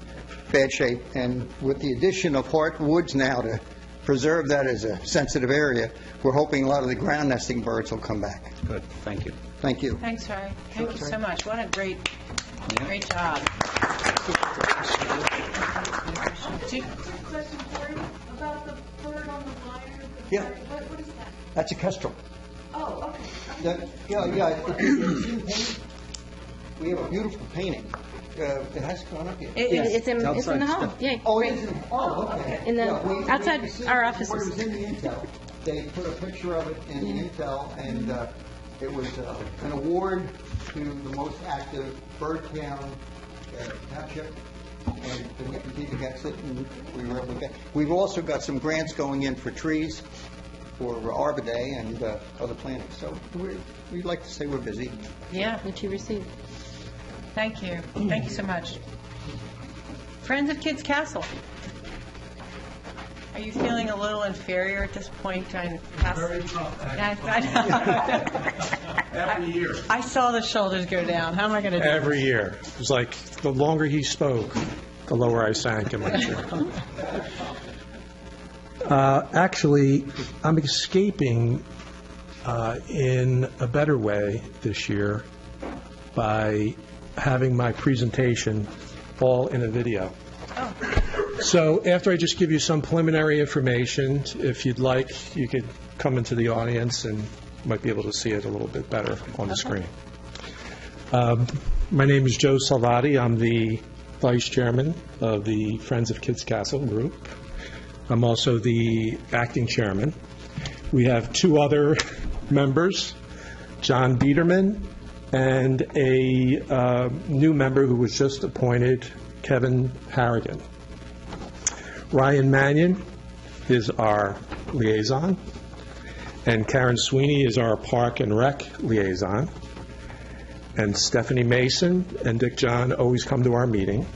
bad shape, and with the addition of Hart Woods now to preserve that as a sensitive area, we're hoping a lot of the ground nesting birds will come back. Good, thank you. Thank you. Thanks, Ray. Thank you so much. What a great job. Question for you about the bird on the wire. Yeah. What is that? That's a kestrel. Oh, okay. We have a beautiful painting. It has gone up here. It's in the hall. Yeah. Oh, it is. Okay. In the outside our offices. It was in the Intel. They put a picture of it in the Intel, and it was an award to the most active bird town township. And the strategic exit, and we were able to get. We've also got some grants going in for trees, for Arbor Day and other plantings. So we'd like to say we're busy. Yeah. That you received. Thank you. Thank you so much. Friends of Kids Castle. Are you feeling a little inferior at this point? Trying to pass? Very tough. Every year. I saw the shoulders go down. How am I going to do Every year. It was like the longer he spoke, the lower I sank in my chair. Actually, I'm escaping in a better way this year by having my presentation all in a video. So after I just give you some preliminary information, if you'd like, you could come into the audience and might be able to see it a little bit better on the screen. My name is Joe Salvati. I'm the Vice Chairman of the Friends of Kids Castle group. I'm also the Acting Chairman. We have two other members, John Biederman, and a new member who was just appointed, Kevin Harrigan. Ryan Mannion is our liaison, and Karen Sweeney is our Park and Rec liaison. And Stephanie Mason and Dick John always come to our meeting,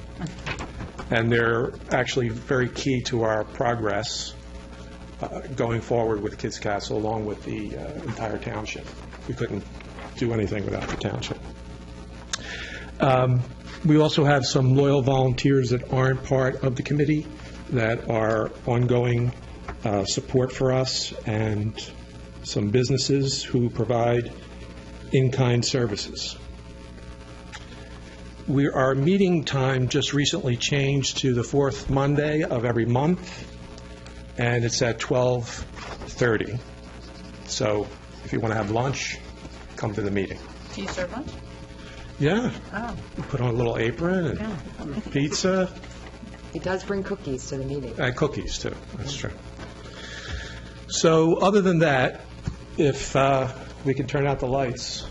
and they're actually very key to our progress going forward with Kids Castle, along with the entire township. We couldn't do anything without the township. We also have some loyal volunteers that aren't part of the committee that are ongoing support for us, and some businesses who provide in-kind services. Our meeting time just recently changed to the fourth Monday of every month, and it's at 12:30. So if you want to have lunch, come to the meeting. Do you serve lunch? Yeah. Oh. Put on a little apron and pizza. He does bring cookies to the meeting. And cookies, too. That's true. So other than that, if we can turn out the lights,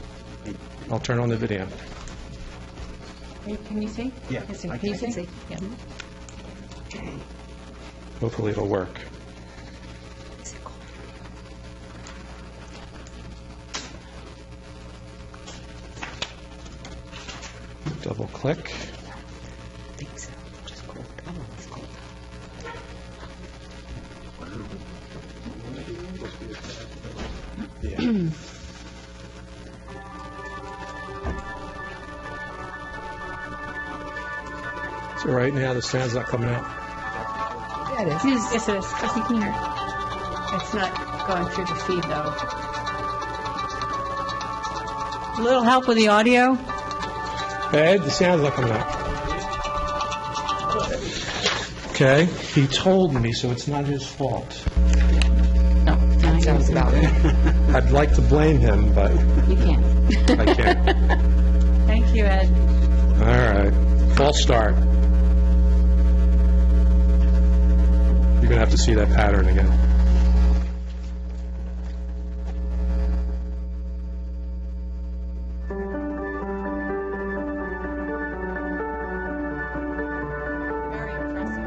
I'll turn on the video. Can you see? Yeah, Can I you can see? Yeah. Hopefully it'll work. Double click. I think so. Just cold. Oh, it's cold. So right now the sound's not coming out. Yeah, it is. Yes, it is. Yes, you can hear it. It's not going through the feed, though. A little help with the audio? Ed, the sound's not coming out. Okay, he told me, so it's not his fault. No, That sounds about right. I'd like to blame him, but you can't. I can't. Thank you, Ed. All right, false start. You're going to have to see that pattern again. Very impressive.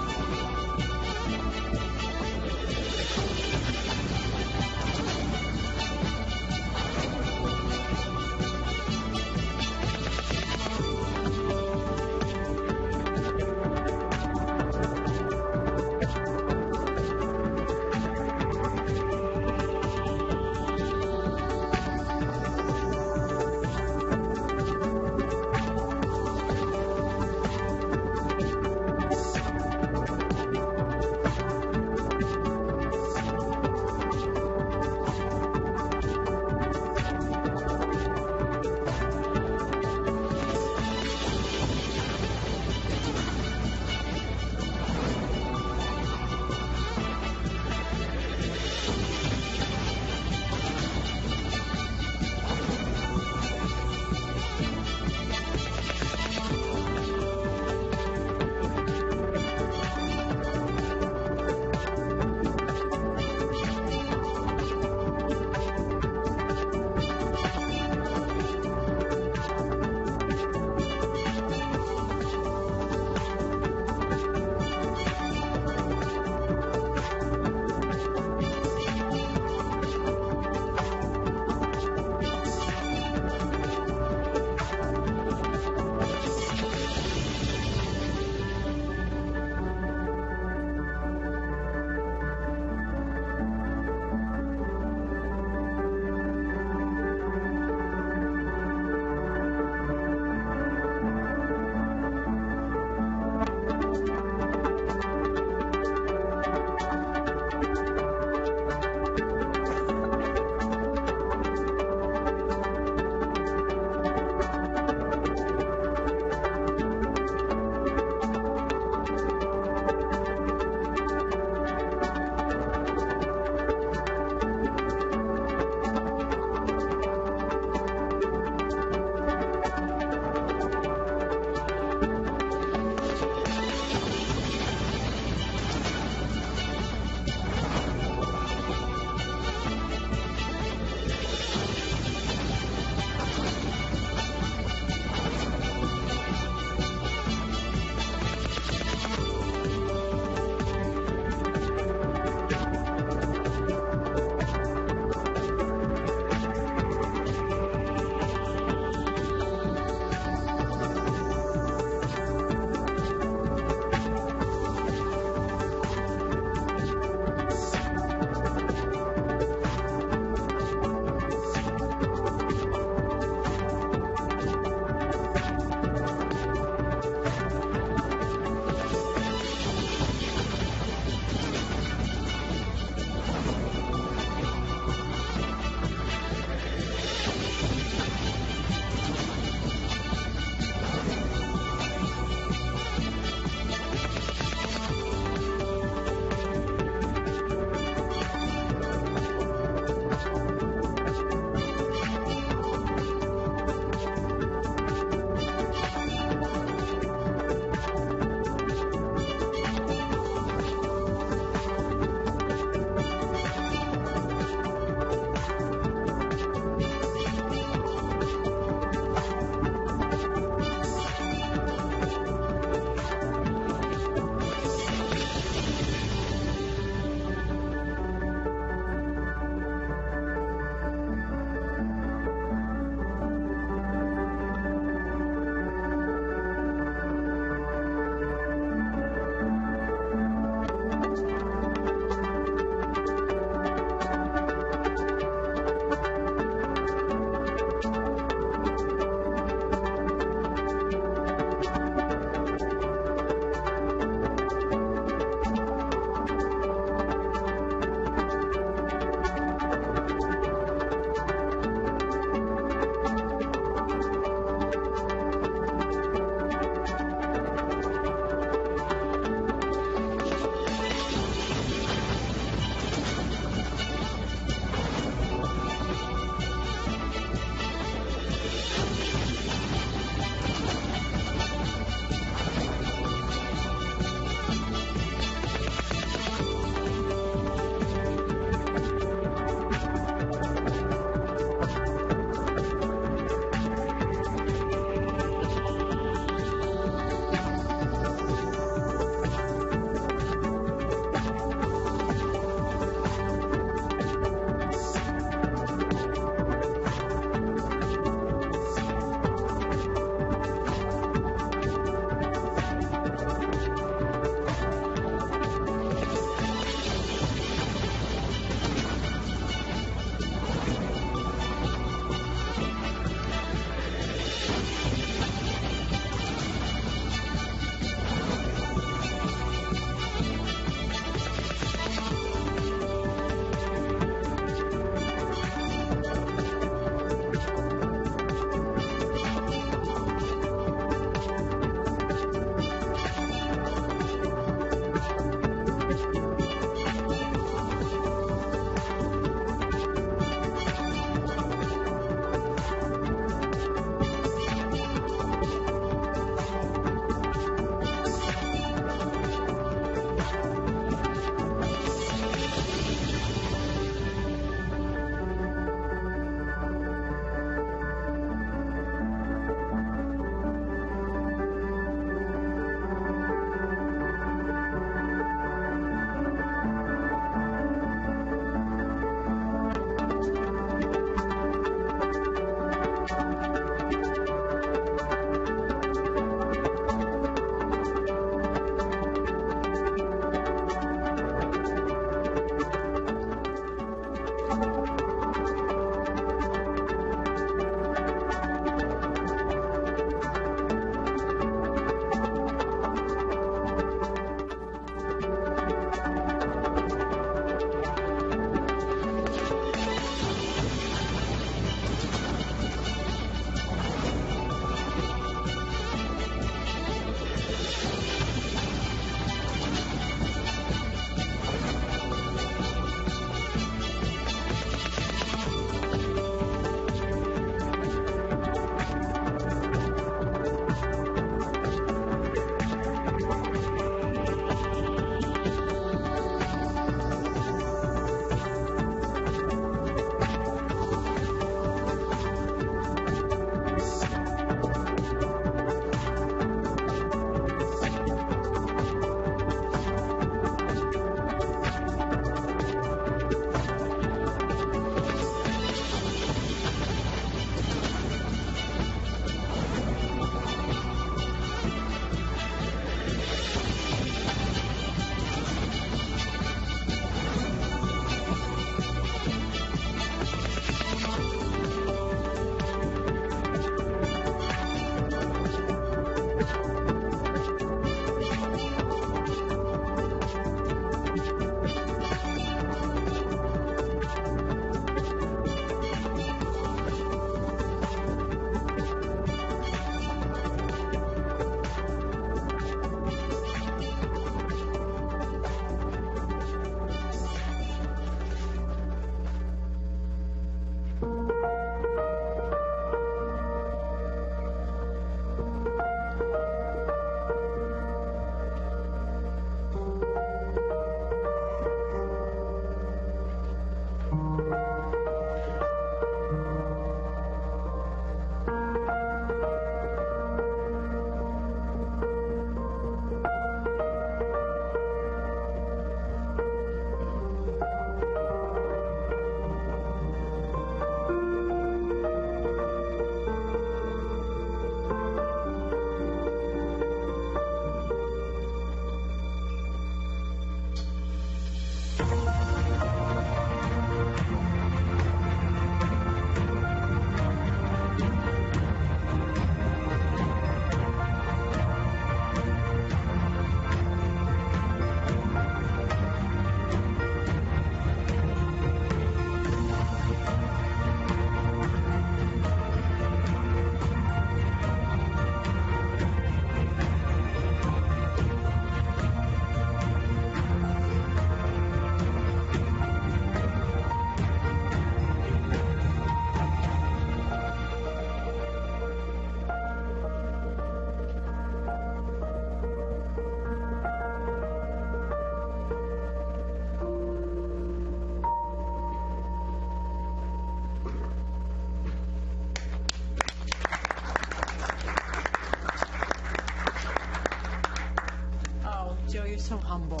humble.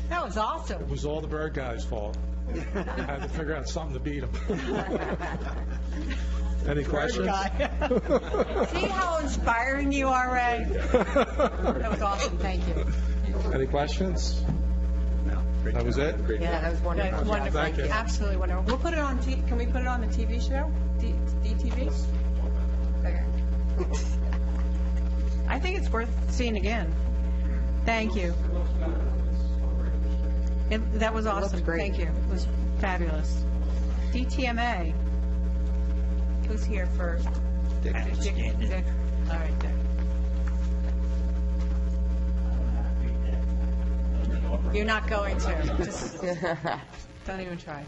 That was awesome. It was all the bird guy's fault. I had to figure out something to beat him. Any questions? See how inspiring you are, Ray? That was awesome. Thank you. Any questions? No. That was it? Yeah, that was wonderful. That's wonderful. Thank you. Absolutely wonderful. We'll put it on. Can we put it on the TV show? DTV? Okay. I think it's worth seeing again. Thank you. That was awesome. great. Thank you. It was fabulous. DTMA. Who's here first? Dick. All right, Dick. You're not going to. Just don't even try.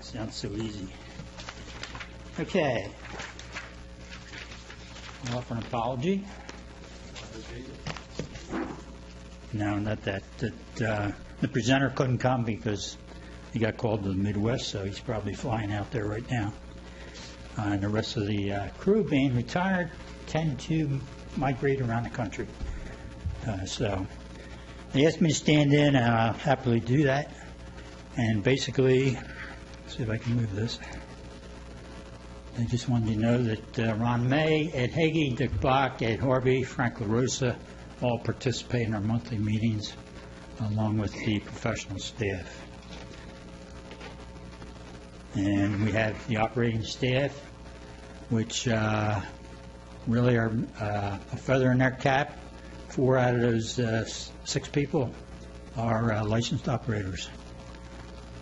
Sounds so easy. Okay. I'll offer an apology. No, not that. The presenter couldn't come because he got called to the Midwest, so he's probably flying out there right now. And the rest of the crew, being retired, tend to migrate around the country. So they asked me to stand in, and I'll happily do that. And basically, let's see if I can move this. I just wanted to know that Ron May, Ed Hagee, Dick Block, Ed Harvey, Frank LaRosa all participate in our monthly meetings along with the professional staff. And we have the operating staff, which really are a feather in their cap. 4 out of those 6 people are licensed operators.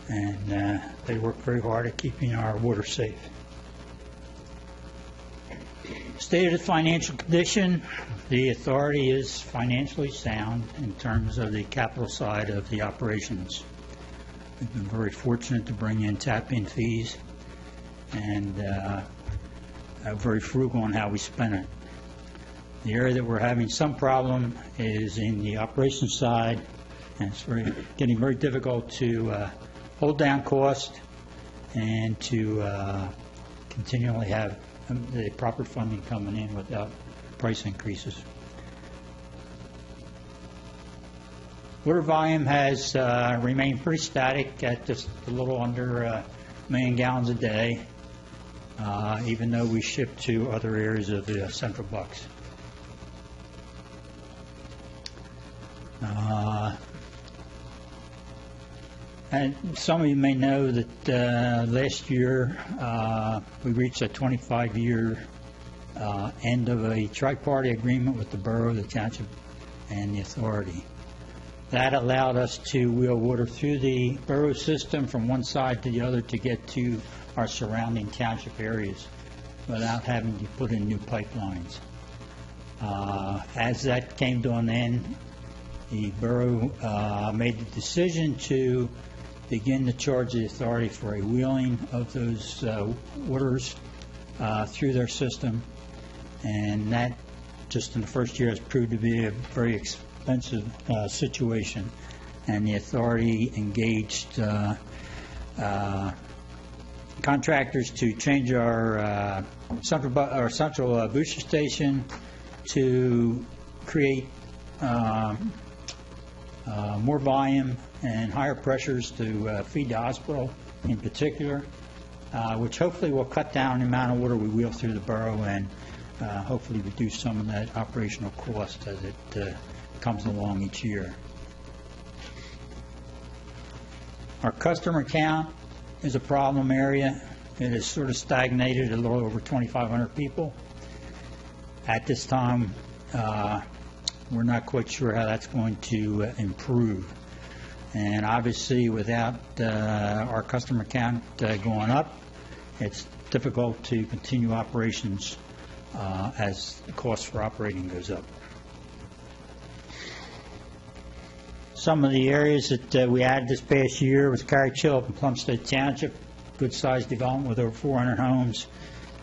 And they work very hard at keeping our water safe. State of the financial condition, the authority is financially sound in terms of the capital side of the operations. We've been very fortunate to bring in tap-in fees and very frugal on how we spend it. The area that we're having some problem is in the operations side, and it's getting very difficult to hold down cost and to continually have the proper funding coming in without price increases. Water volume has remained pretty static at just a little under 1 million gallons a day, even though we ship to other areas of the Central Bucks. And some of you may know that last year we reached a 25-year end of a tri-party agreement with the borough, the township, and the authority. That allowed us to wheel water through the borough system from one side to the other to get to our surrounding township areas without having to put in new pipelines. As that came to an end, the borough made the decision to begin to charge the authority for a wheeling of those waters through their system, and that just in the first year has proved to be a very expensive situation, and the authority engaged contractors to change our central booster station to create more volume and higher pressures to feed the hospital in particular, which hopefully will cut down the amount of water we wheel through the borough and hopefully reduce some of that operational cost as it comes along each year. Our customer count is a problem area. It has sort of stagnated at a little over 2,500 people. At this time, we're not quite sure how that's going to improve. And obviously, without our customer count going up, it's difficult to continue operations as the cost for operating goes up. Some of the areas that we added this past year was Carrickchillup and Plumstead Township, good-sized development with over 400 homes.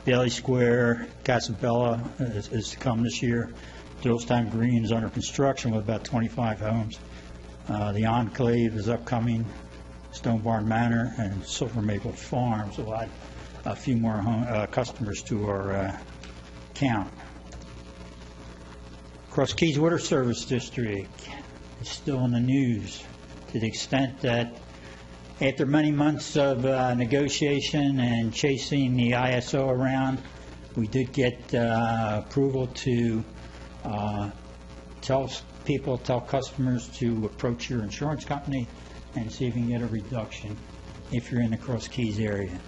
Bailey Square, Casabella is to come this year. Doylestown Green is under construction with about 25 homes. The Enclave is upcoming, Stone Barn Manor, and Silver Maple Farms will add a few more customers to our count. Cross Keys Water Service District is still in the news to the extent that after many months of negotiation and chasing the ISO around, we did get approval to tell customers to approach your insurance company and see if you can get a reduction if you're in the Cross Keys area.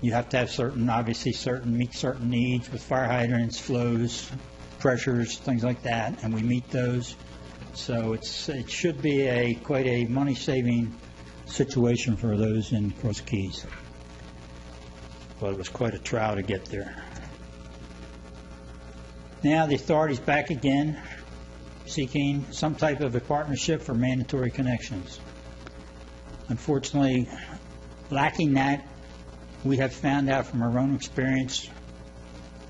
You have to have meet certain needs with fire hydrants, flows, pressures, things like that, and we meet those. So it should be quite a money-saving situation for those in Cross Keys. But it was quite a trial to get there. Now the authority's back again, seeking some type of a partnership for mandatory connections. Unfortunately, lacking that, we have found out from our own experience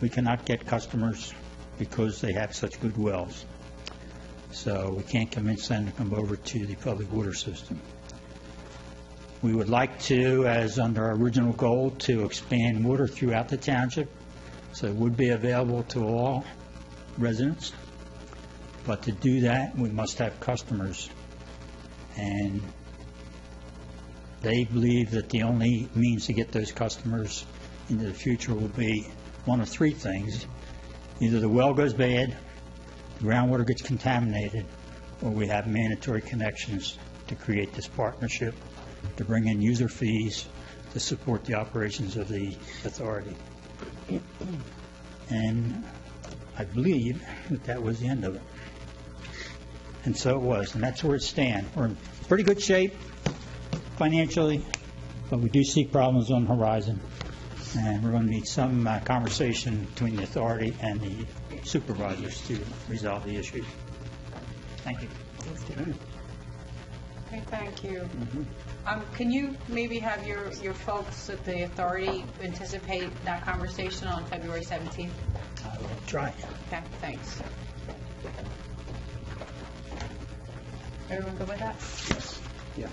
we cannot get customers because they have such good wells. So we can't convince them to come over to the public water system. We would like to, as under our original goal, to expand water throughout the township so it would be available to all residents. But to do that, we must have customers. And they believe that the only means to get those customers into the future will be one of three things. Either the well goes bad, the groundwater gets contaminated, or we have mandatory connections to create this partnership to bring in user fees to support the operations of the authority. And I believe that was the end of it. And so it was, and that's where it stands. We're in pretty good shape financially, but we do see problems on the horizon, and we're going to need some conversation between the authority and the supervisors to resolve the issue. Thank you. Okay, thank you. Can you maybe have your folks at the authority anticipate that conversation on February 17th? I will try. Okay, thanks. Everyone good with that? Yes. Yeah.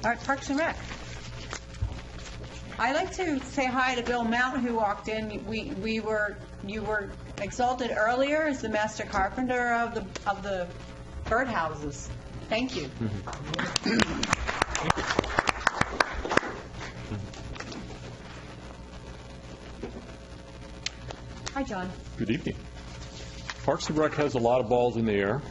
All right, Parks and Rec. I'd like to say hi to Bill Mountain, who walked in. You were exalted earlier as the master carpenter of the birdhouses. Thank you. Hi, John. Good evening. Parks and Rec has a lot of balls in the air,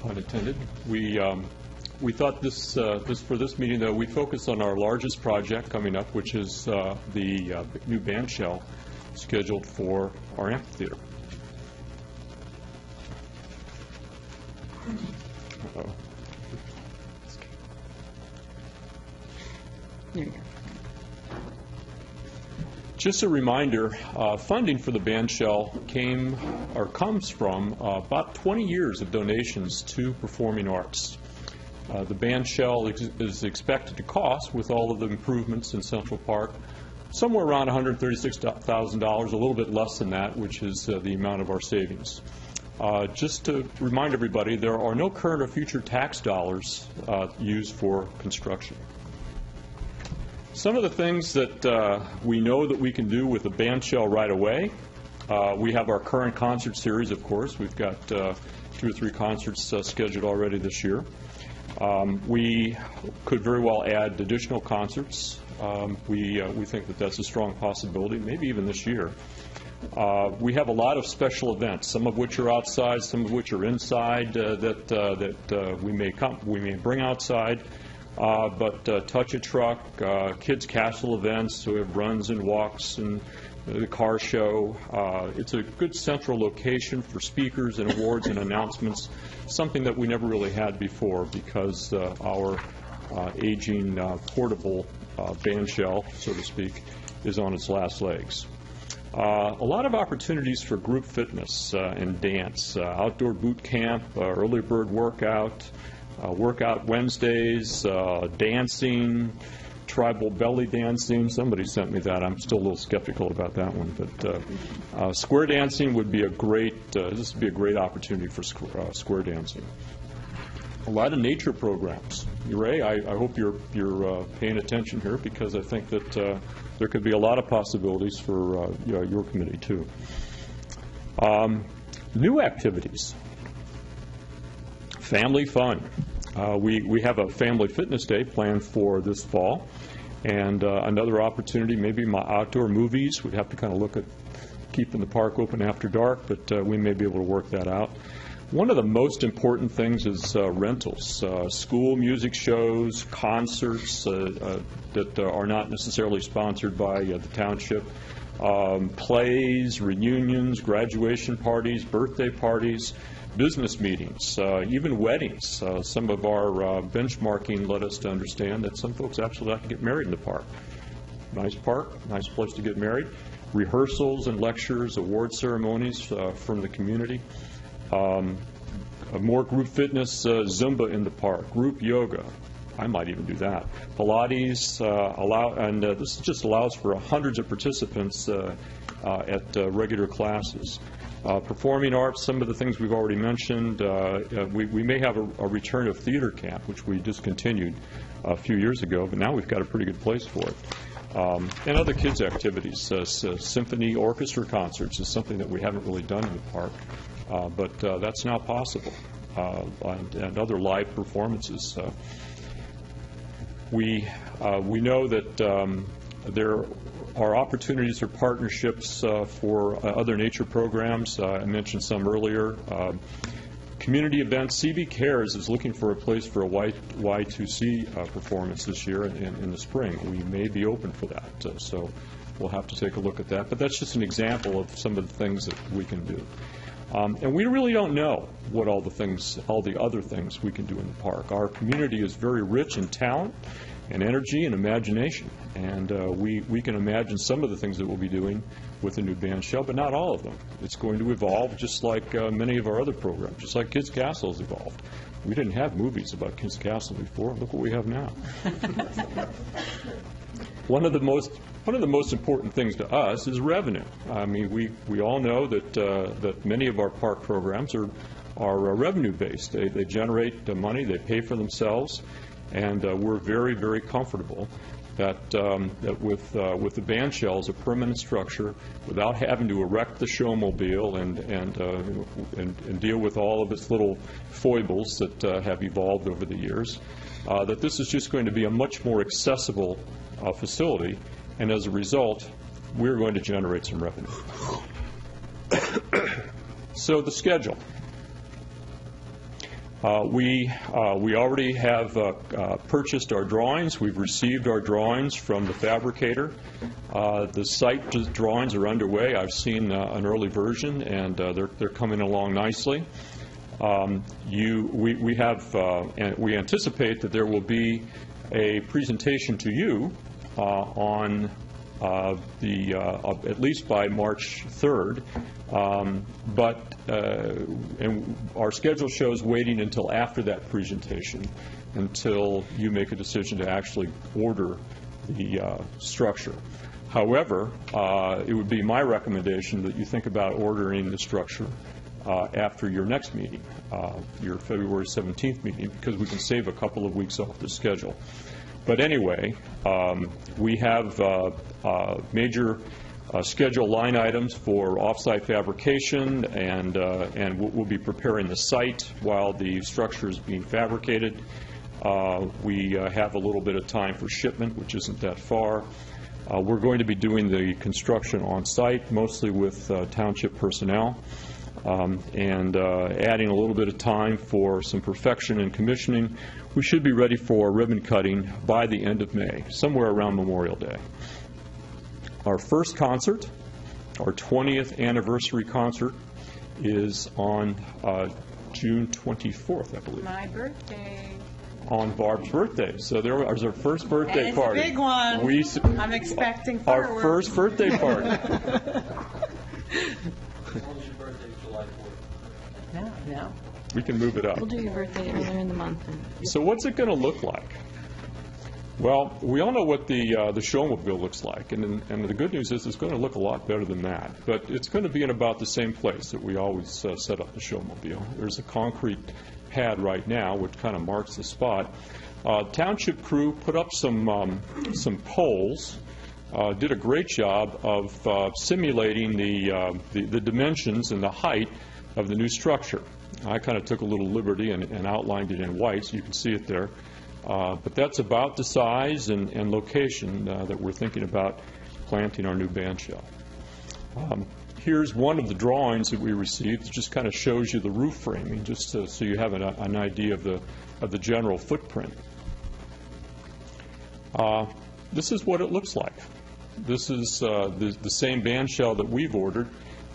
pun intended. We thought for this meeting, though, we'd focus on our largest project coming up, which is the new band shell scheduled for our amphitheater. Uh-oh. There you go. Just a reminder, funding for the band shell comes from about 20 years of donations to performing arts. The band shell is expected to cost, with all of the improvements in Central Park, somewhere around $136,000, a little bit less than that, which is the amount of our savings. Just to remind everybody, there are no current or future tax dollars used for construction. Some of the things that we know that we can do with the band shell right away, we have our current concert series, of course. We've got 2 or 3 concerts scheduled already this year. We could very well add additional concerts. We think that that's a strong possibility, maybe even this year. We have a lot of special events, some of which are outside, some of which are inside, that we may bring outside. But Touch a Truck, Kids Castle events, so we have runs and walks and the car show. It's a good central location for speakers and awards and announcements, something that we never really had before because our aging portable band shell, so to speak, is on its last legs. A lot of opportunities for group fitness and dance, outdoor boot camp, early bird workout, workout Wednesdays, dancing, tribal belly dancing. Somebody sent me that. I'm still a little skeptical about that one. But square dancing would be a great, this would be a great opportunity for square dancing. A lot of nature programs. Ray, I hope you're paying attention here, because I think that there could be a lot of possibilities for your committee, too. New activities. Family fun. We have a family fitness day planned for this fall, and another opportunity, maybe my outdoor movies. We'd have to kind of look at keeping the park open after dark, but we may be able to work that out. One of the most important things is rentals, school music shows, concerts that are not necessarily sponsored by the township, plays, reunions, graduation parties, birthday parties, business meetings, even weddings. Some of our benchmarking led us to understand that some folks actually like to get married in the park. Nice park, nice place to get married. Rehearsals and lectures, award ceremonies from the community. More group fitness, Zumba in the park, group yoga. I might even do that. Pilates, this just allows for hundreds of participants at regular classes. Performing arts, some of the things we've already mentioned. We may have a return of theater camp, which we discontinued a few years ago, but now we've got a pretty good place for it. And other kids' activities. Symphony orchestra concerts is something that we haven't really done in the park, but that's now possible, and other live performances. We know that there are opportunities for partnerships for other nature programs. I mentioned some earlier. Community events. CB Cares is looking for a place for a Y2C performance this year in the spring. We may be open for that, so we'll have to take a look at that. But that's just an example of some of the things that we can do. And we really don't know what all the other things we can do in the park. Our community is very rich in talent and energy and imagination, and we can imagine some of the things that we'll be doing with the new band shell, but not all of them. It's going to evolve just like many of our other programs, just like Kids Castle has evolved. We didn't have movies about Kids Castle before. Look what we have now. One of the most important things to us is revenue. I mean, we all know that many of our park programs are revenue based. They generate money, they pay for themselves, and we're very, very comfortable that with the band shell as a permanent structure, without having to erect the showmobile and deal with all of its little foibles that have evolved over the years, that this is just going to be a much more accessible facility, and as a result, we're going to generate some revenue. So the schedule. We already have purchased our drawings. We've received our drawings from the fabricator. The site drawings are underway. I've seen an early version, and they're coming along nicely. We anticipate that there will be a presentation to you on at least by March 3rd, and our schedule shows waiting until after that presentation until you make a decision to actually order the structure. However, it would be my recommendation that you think about ordering the structure after your next meeting, your February 17th meeting, because we can save a couple of weeks off the schedule. But anyway, we have major schedule line items for off-site fabrication, and we'll be preparing the site while the structure is being fabricated. We have a little bit of time for shipment, which isn't that far. We're going to be doing the construction on site, mostly with township personnel, and adding a little bit of time for some perfection and commissioning. We should be ready for ribbon cutting by the end of May, somewhere around Memorial Day. Our first concert, our 20th anniversary concert, is on June 24th, I believe. My birthday. On Barb's birthday. So there was our first birthday party. It's a big one. I'm expecting fireworks. Our first birthday party. No. We can move it up. We'll do your birthday earlier in the month. So what's it going to look like? Well, we all know what the showmobile looks like, and the good news is it's going to look a lot better than that. But it's going to be in about the same place that we always set up the showmobile. There's a concrete pad right now, which kind of marks the spot. Township crew put up some poles, did a great job of simulating the dimensions and the height of the new structure. I kind of took a little liberty and outlined it in white, so you can see it there. But that's about the size and location that we're thinking about planting our new band shell. Here's one of the drawings that we received. It just kind of shows you the roof framing, just so you have an idea of the general footprint. This is what it looks like. This is the same band shell that we've ordered.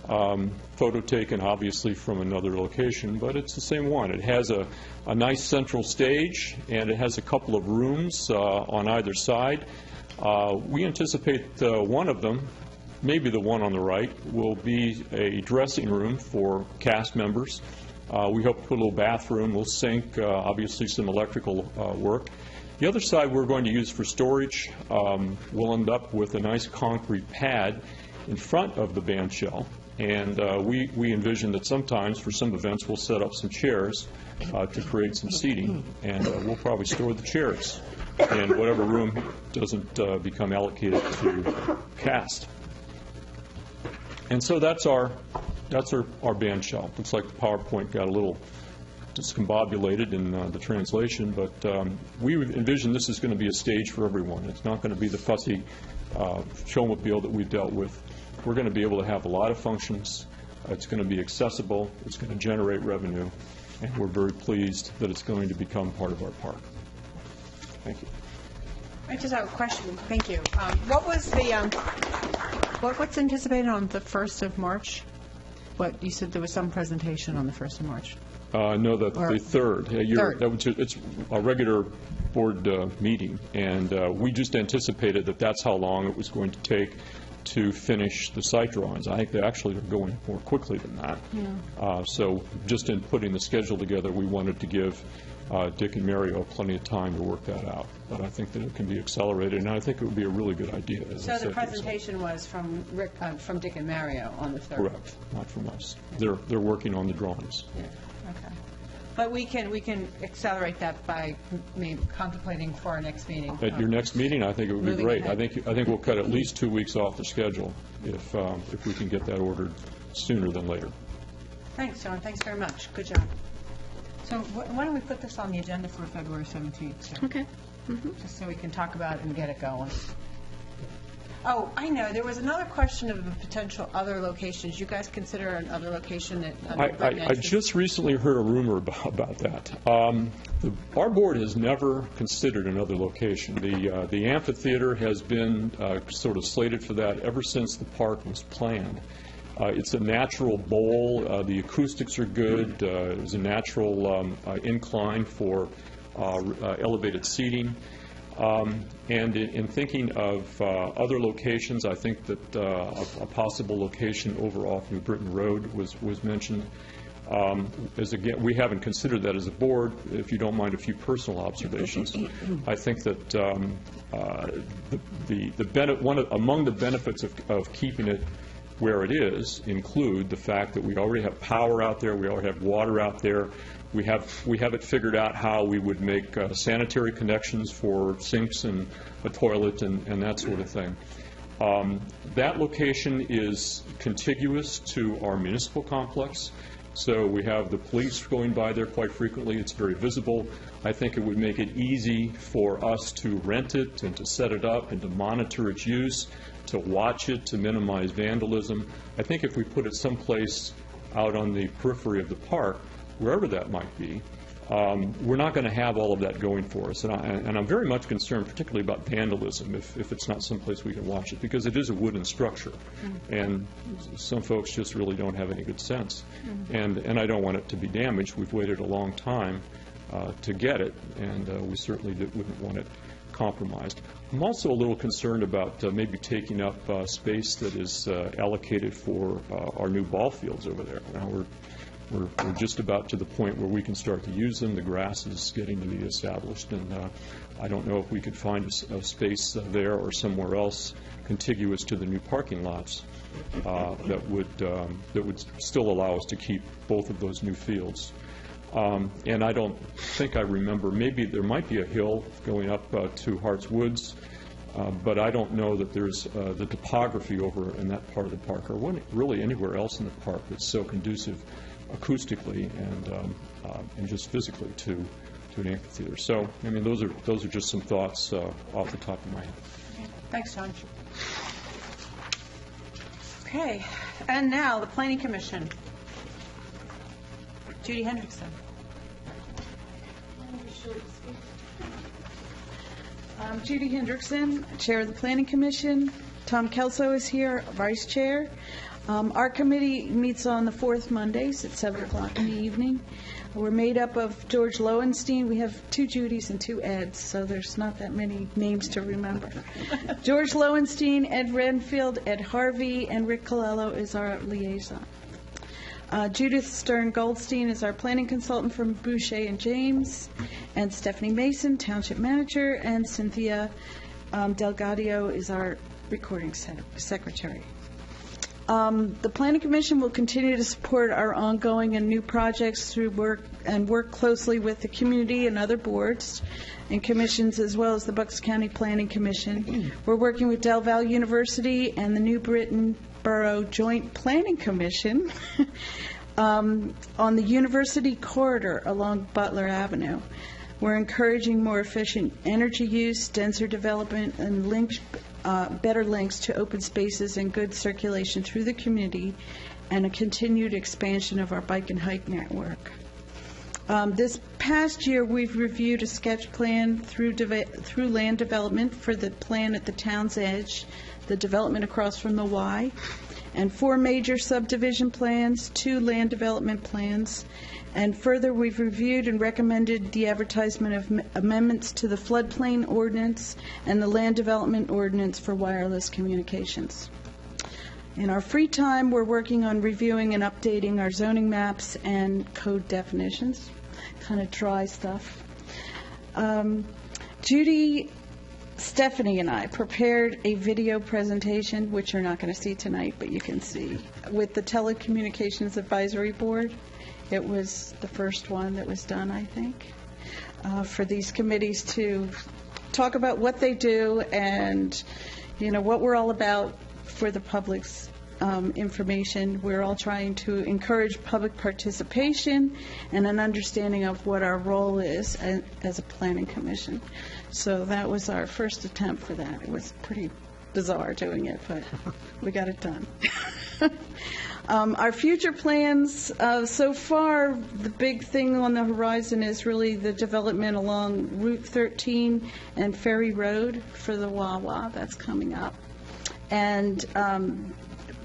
Photo taken obviously from another location, but it's the same one. It has a nice central stage, and it has a couple of rooms on either side. We anticipate one of them, maybe the one on the right, will be a dressing room for cast members. We hope to put a little bathroom, a little sink, obviously some electrical work. The other side we're going to use for storage. We'll end up with a nice concrete pad in front of the band shell. And we envision that sometimes for some events we'll set up some chairs to create some seating, and we'll probably store the chairs in whatever room doesn't become allocated to cast. And so that's our band shell. Looks like the PowerPoint got a little discombobulated in the translation, but we envision this is going to be a stage for everyone. It's not going to be the fussy showmobile that we've dealt with. We're going to be able to have a lot of functions. It's going to be accessible. It's going to generate revenue. And we're very pleased that it's going to become part of our park. Thank you. I just have a question. Thank you. What was what's anticipated on the 1st of March? What, you said there was some presentation on the 1st of March? No, the 3rd. It's a regular board meeting, and we just anticipated that that's how long it was going to take to finish the site drawings. I think they actually are going more quickly than that. Yeah. So just in putting the schedule together, we wanted to give Dick and Mario plenty of time to work that out. But I think that it can be accelerated, and I think it would be a really good idea. So the presentation was from Dick and Mario on the 3rd? Correct, not from us. They're working on the drawings. Yeah. Okay. But we can accelerate that by maybe contemplating for our next meeting. At your next meeting, I think it would be great. Ahead. I think we'll cut at least 2 weeks off the schedule if we can get that ordered sooner than later. Thanks, John. Thanks very much. Good job. So why don't we put this on the agenda for February 17th? So, okay. Just so we can talk about it and get it going. Oh, I know. There was another question of a potential other locations. You guys consider another location that... I just recently heard a rumor about that. Our board has never considered another location. The amphitheater has been sort of slated for that ever since the park was planned. It's a natural bowl. The acoustics are good. There's a natural incline for elevated seating. And in thinking of other locations, I think that a possible location over off New Britain Road was mentioned. Again, we haven't considered that as a board. If you don't mind a few personal observations, I think that among the benefits of keeping it where it is include the fact that we already have power out there, we already have water out there. We have it figured out how we would make sanitary connections for sinks and a toilet and that sort of thing. That location is contiguous to our municipal complex, so we have the police going by there quite frequently. It's very visible. I think it would make it easy for us to rent it and to set it up and to monitor its use, to watch it, to minimize vandalism. I think if we put it someplace out on the periphery of the park, wherever that might be, we're not going to have all of that going for us. And I'm very much concerned particularly about vandalism if it's not someplace we can watch it, because it is a wooden structure. And some folks just really don't have any good sense. And I don't want it to be damaged. We've waited a long time to get it, and we certainly wouldn't want it compromised. I'm also a little concerned about maybe taking up space that is allocated for our new ball fields over there. Now we're just about to the point where we can start to use them. The grass is getting to be established, and I don't know if we could find a space there or somewhere else contiguous to the new parking lots that would still allow us to keep both of those new fields. And I don't think I remember, maybe there might be a hill going up to Hart's Woods, but I don't know that there's the topography over in that part of the park, or really anywhere else in the park that's so conducive acoustically and just physically to an amphitheater. So, I mean, those are just some thoughts off the top of my head. Thanks, John. Okay, and now the Planning Commission. Judy Hendrickson. Judy Hendrickson, Chair of the Planning Commission. Tom Kelso is here, Vice Chair. Our committee meets on the fourth Mondays at 7 o'clock in the evening. We're made up of George Lowenstein. We have 2 Judys and 2 Eds, so there's not that many names to remember. George Lowenstein, Ed Renfield, Ed Harvey, and Rick Colello is our liaison. Judith Stern-Goldstein is our planning consultant from Boucher and James, and Stephanie Mason, township manager, and Cynthia Delgadio is our recording secretary. The Planning Commission will continue to support our ongoing and new projects through work closely with the community and other boards and commissions, as well as the Bucks County Planning Commission. We're working with Del Valle University and the New Britain Borough Joint Planning Commission on the University Corridor along Butler Avenue. We're encouraging more efficient energy use, denser development, and better links to open spaces and good circulation through the community, and a continued expansion of our bike and hike network. This past year, we've reviewed a sketch plan through land development for the plan at the town's edge, the development across from the Y, and 4 major subdivision plans, 2 land development plans, and further, we've reviewed and recommended the advertisement of amendments to the floodplain ordinance and the land development ordinance for wireless communications. In our free time, we're working on reviewing and updating our zoning maps and code definitions, kind of dry stuff. Judy, Stephanie, and I prepared a video presentation, which you're not going to see tonight, but you can see, with the Telecommunications Advisory Board. It was the first one that was done, I think, for these committees to talk about what they do and, what we're all about for the public's information. We're all trying to encourage public participation and an understanding of what our role is as a planning commission. So that was our first attempt for that. It was pretty bizarre doing it, but we got it done. Our future plans, so far, the big thing on the horizon is really the development along Route 13 and Ferry Road for the Wawa. That's coming up. And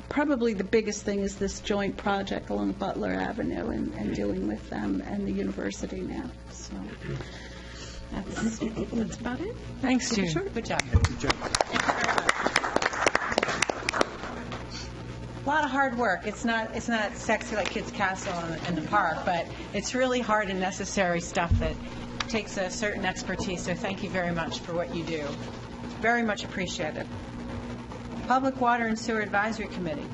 probably the biggest thing is this joint project along Butler Avenue and dealing with them and the university now. So that's about it. Thanks, Judy. Sure. Good job. Good job. A lot of hard work. It's not sexy like Kids Castle in the park, but it's really hard and necessary stuff that takes a certain expertise. So thank you very much for what you do. Very much appreciated. Public Water and Sewer Advisory Committee.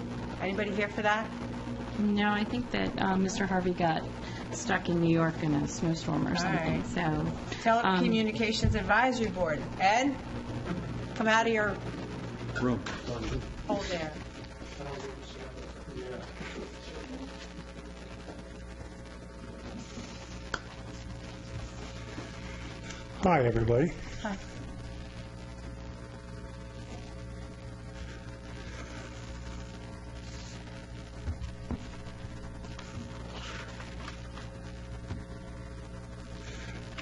Anybody here for that? No, I think that Mr. Harvey got stuck in New York in a snowstorm or something. Right. So Telecommunications Advisory Board. Ed, come out of your Room. hole there. Hi, everybody. Hi.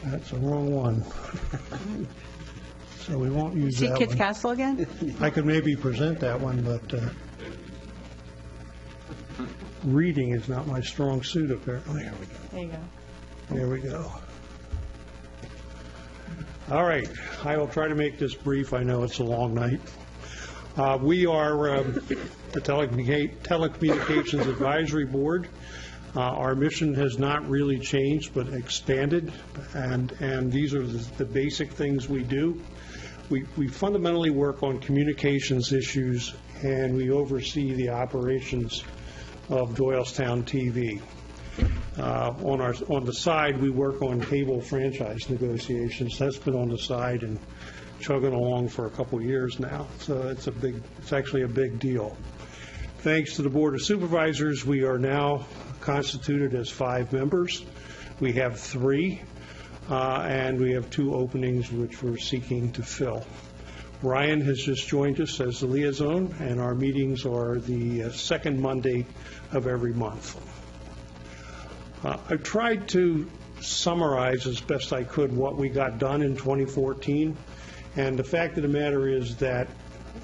That's the wrong one. So we won't use See that Kids one. Castle again? I could maybe present that one, but reading is not my strong suit, apparently. There we go. There you go. There we go. All right, I will try to make this brief. I know it's a long night. We are the Telecommunications Advisory Board. Our mission has not really changed, but expanded, and these are the basic things we do. We fundamentally work on communications issues, and we oversee the operations of Doylestown TV. On the side, we work on cable franchise negotiations. That's been on the side and chugging along for a couple of years now, so it's actually a big deal. Thanks to the Board of Supervisors, we are now constituted as 5 members. We have 3, and we have 2 openings which we're seeking to fill. Ryan has just joined us as the liaison, and our meetings are the second Monday of every month. I tried to summarize as best I could what we got done in 2014, and the fact of the matter is that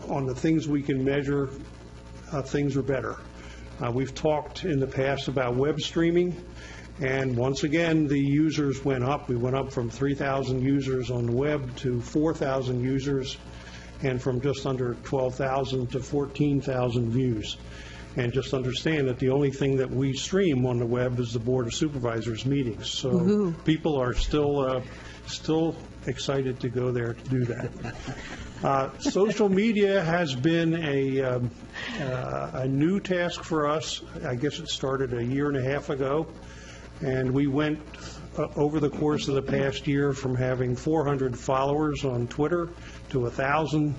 on the things we can measure, things are better. We've talked in the past about web streaming, and once again, the users went up. We went up from 3,000 users on the web to 4,000 users, and from just under 12,000 to 14,000 views. And just understand that the only thing that we stream on the web is the Board of Supervisors meetings. So Woo-hoo. People are still excited to go there to do that. Social media has been a new task for us. I guess it started a year and a half ago, and we went over the course of the past year from having 400 followers on Twitter to 1,000,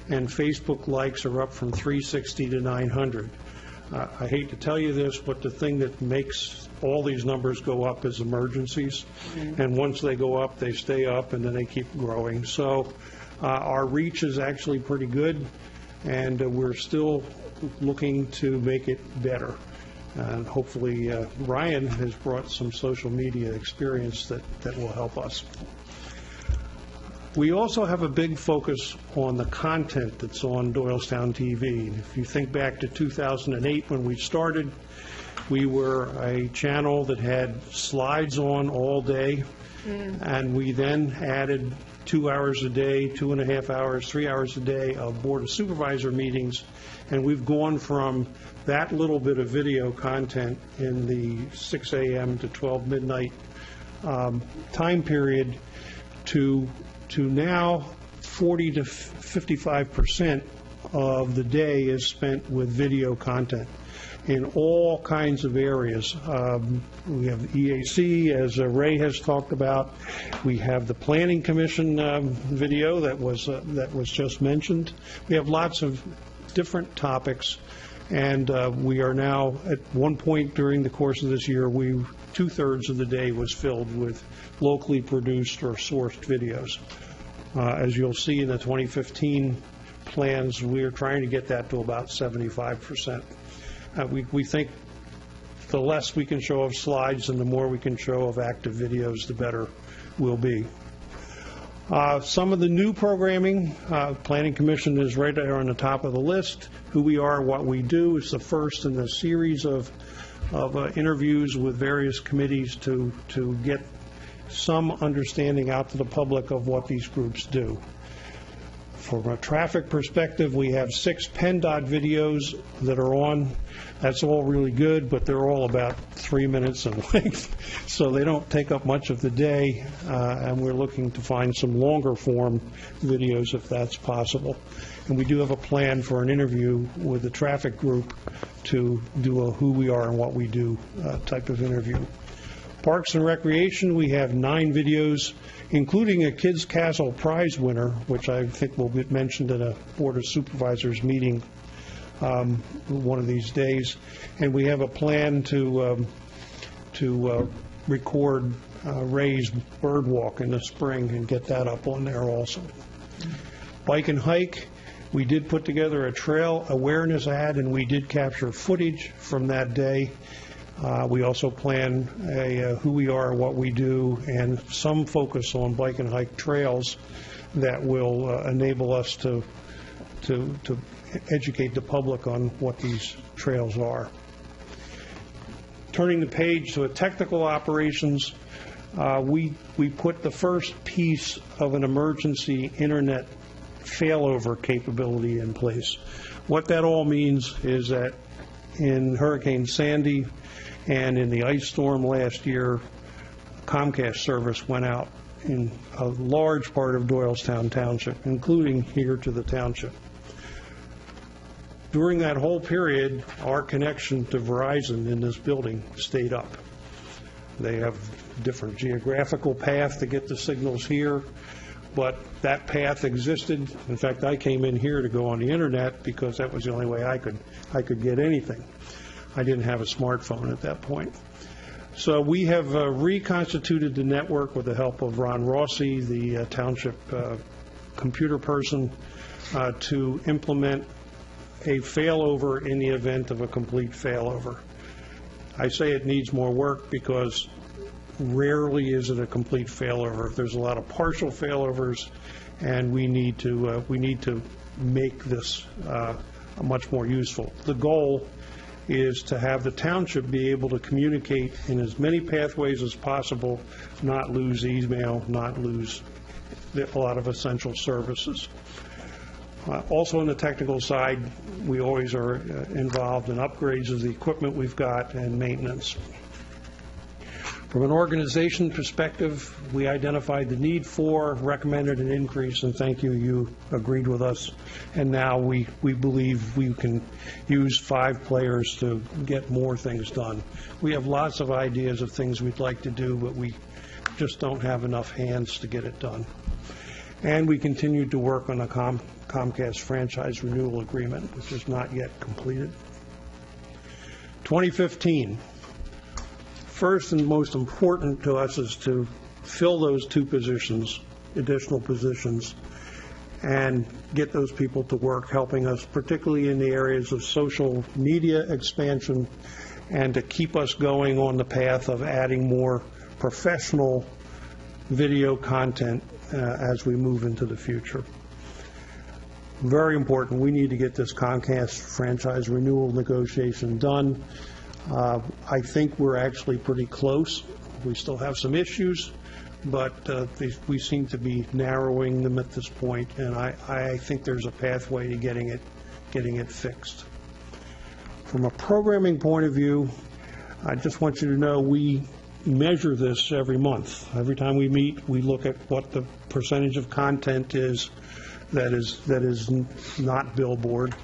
and Facebook likes are up from 360 to 900. I hate to tell you this, but the thing that makes all these numbers go up is emergencies, and once they go up, they stay up, and then they keep growing. So our reach is actually pretty good, and we're still looking to make it better. And hopefully Ryan has brought some social media experience that will help us. We also have a big focus on the content that's on Doylestown TV. If you think back to 2008 when we started, we were a channel that had slides on all day, and we then added 2 hours a day, 2.5 hours, 3 hours a day of Board of Supervisor meetings, and we've gone from that little bit of video content in the 6 a.m. to 12 midnight time period to now 40 to 55% of the day is spent with video content in all kinds of areas. We have the EAC, as Ray has talked about. We have the Planning Commission video that was just mentioned. We have lots of different topics, and we are now, at one point during the course of this year, 2/3 of the day was filled with locally produced or sourced videos. As you'll see in the 2015 plans, we are trying to get that to about 75%. We think the less we can show of slides and the more we can show of active videos, the better we'll be. Some of the new programming, Planning Commission is right there on the top of the list. Who we are, what we do is the first in a series of interviews with various committees to get some understanding out to the public of what these groups do. From a traffic perspective, we have 6 PennDOT videos that are on. That's all really good, but they're all about 3 minutes in length, so they don't take up much of the day, and we're looking to find some longer form videos if that's possible. And we do have a plan for an interview with the traffic group to do a who we are and what we do type of interview. Parks and Recreation, we have 9 videos, including a Kids Castle prize winner, which I think will get mentioned at a Board of Supervisors meeting one of these days. And we have a plan to record Ray's bird walk in the spring and get that up on there also. Bike and Hike, we did put together a trail awareness ad, and we did capture footage from that day. We also plan a who we are, what we do, and some focus on bike and hike trails that will enable us to educate the public on what these trails are. Turning the page to technical operations, we put the first piece of an emergency internet failover capability in place. What that all means is that in Hurricane Sandy And in the ice storm last year, Comcast service went out in a large part of Doylestown Township, including here to the township. During that whole period, our connection to Verizon in this building stayed up. They have different geographical path to get the signals here, but that path existed. In fact, I came in here to go on the internet because that was the only way I could get anything. I didn't have a smartphone at that point. So we have reconstituted the network with the help of Ron Rossi, the township computer person, to implement a failover in the event of a complete failover. I say it needs more work because rarely is it a complete failover. There's a lot of partial failovers, and we need to make this much more useful. The goal is to have the township be able to communicate in as many pathways as possible, not lose email, not lose a lot of essential services. Also on the technical side, we always are involved in upgrades of the equipment we've got and maintenance. From an organization perspective, we identified the need for, recommended an increase, and thank you, you agreed with us. And now we believe we can use 5 players to get more things done. We have lots of ideas of things we'd like to do, but we just don't have enough hands to get it done. And we continue to work on the Comcast franchise renewal agreement, which is not yet completed. 2015. First and most important to us is to fill those 2 positions, additional positions, and get those people to work helping us, particularly in the areas of social media expansion, and to keep us going on the path of adding more professional video content as we move into the future. Very important, we need to get this Comcast franchise renewal negotiation done. I think we're actually pretty close. We still have some issues, but we seem to be narrowing them at this point, and I think there's a pathway to getting it fixed. From a programming point of view, I just want you to know we measure this every month. Every time we meet, we look at what the percentage of content is that is not billboard.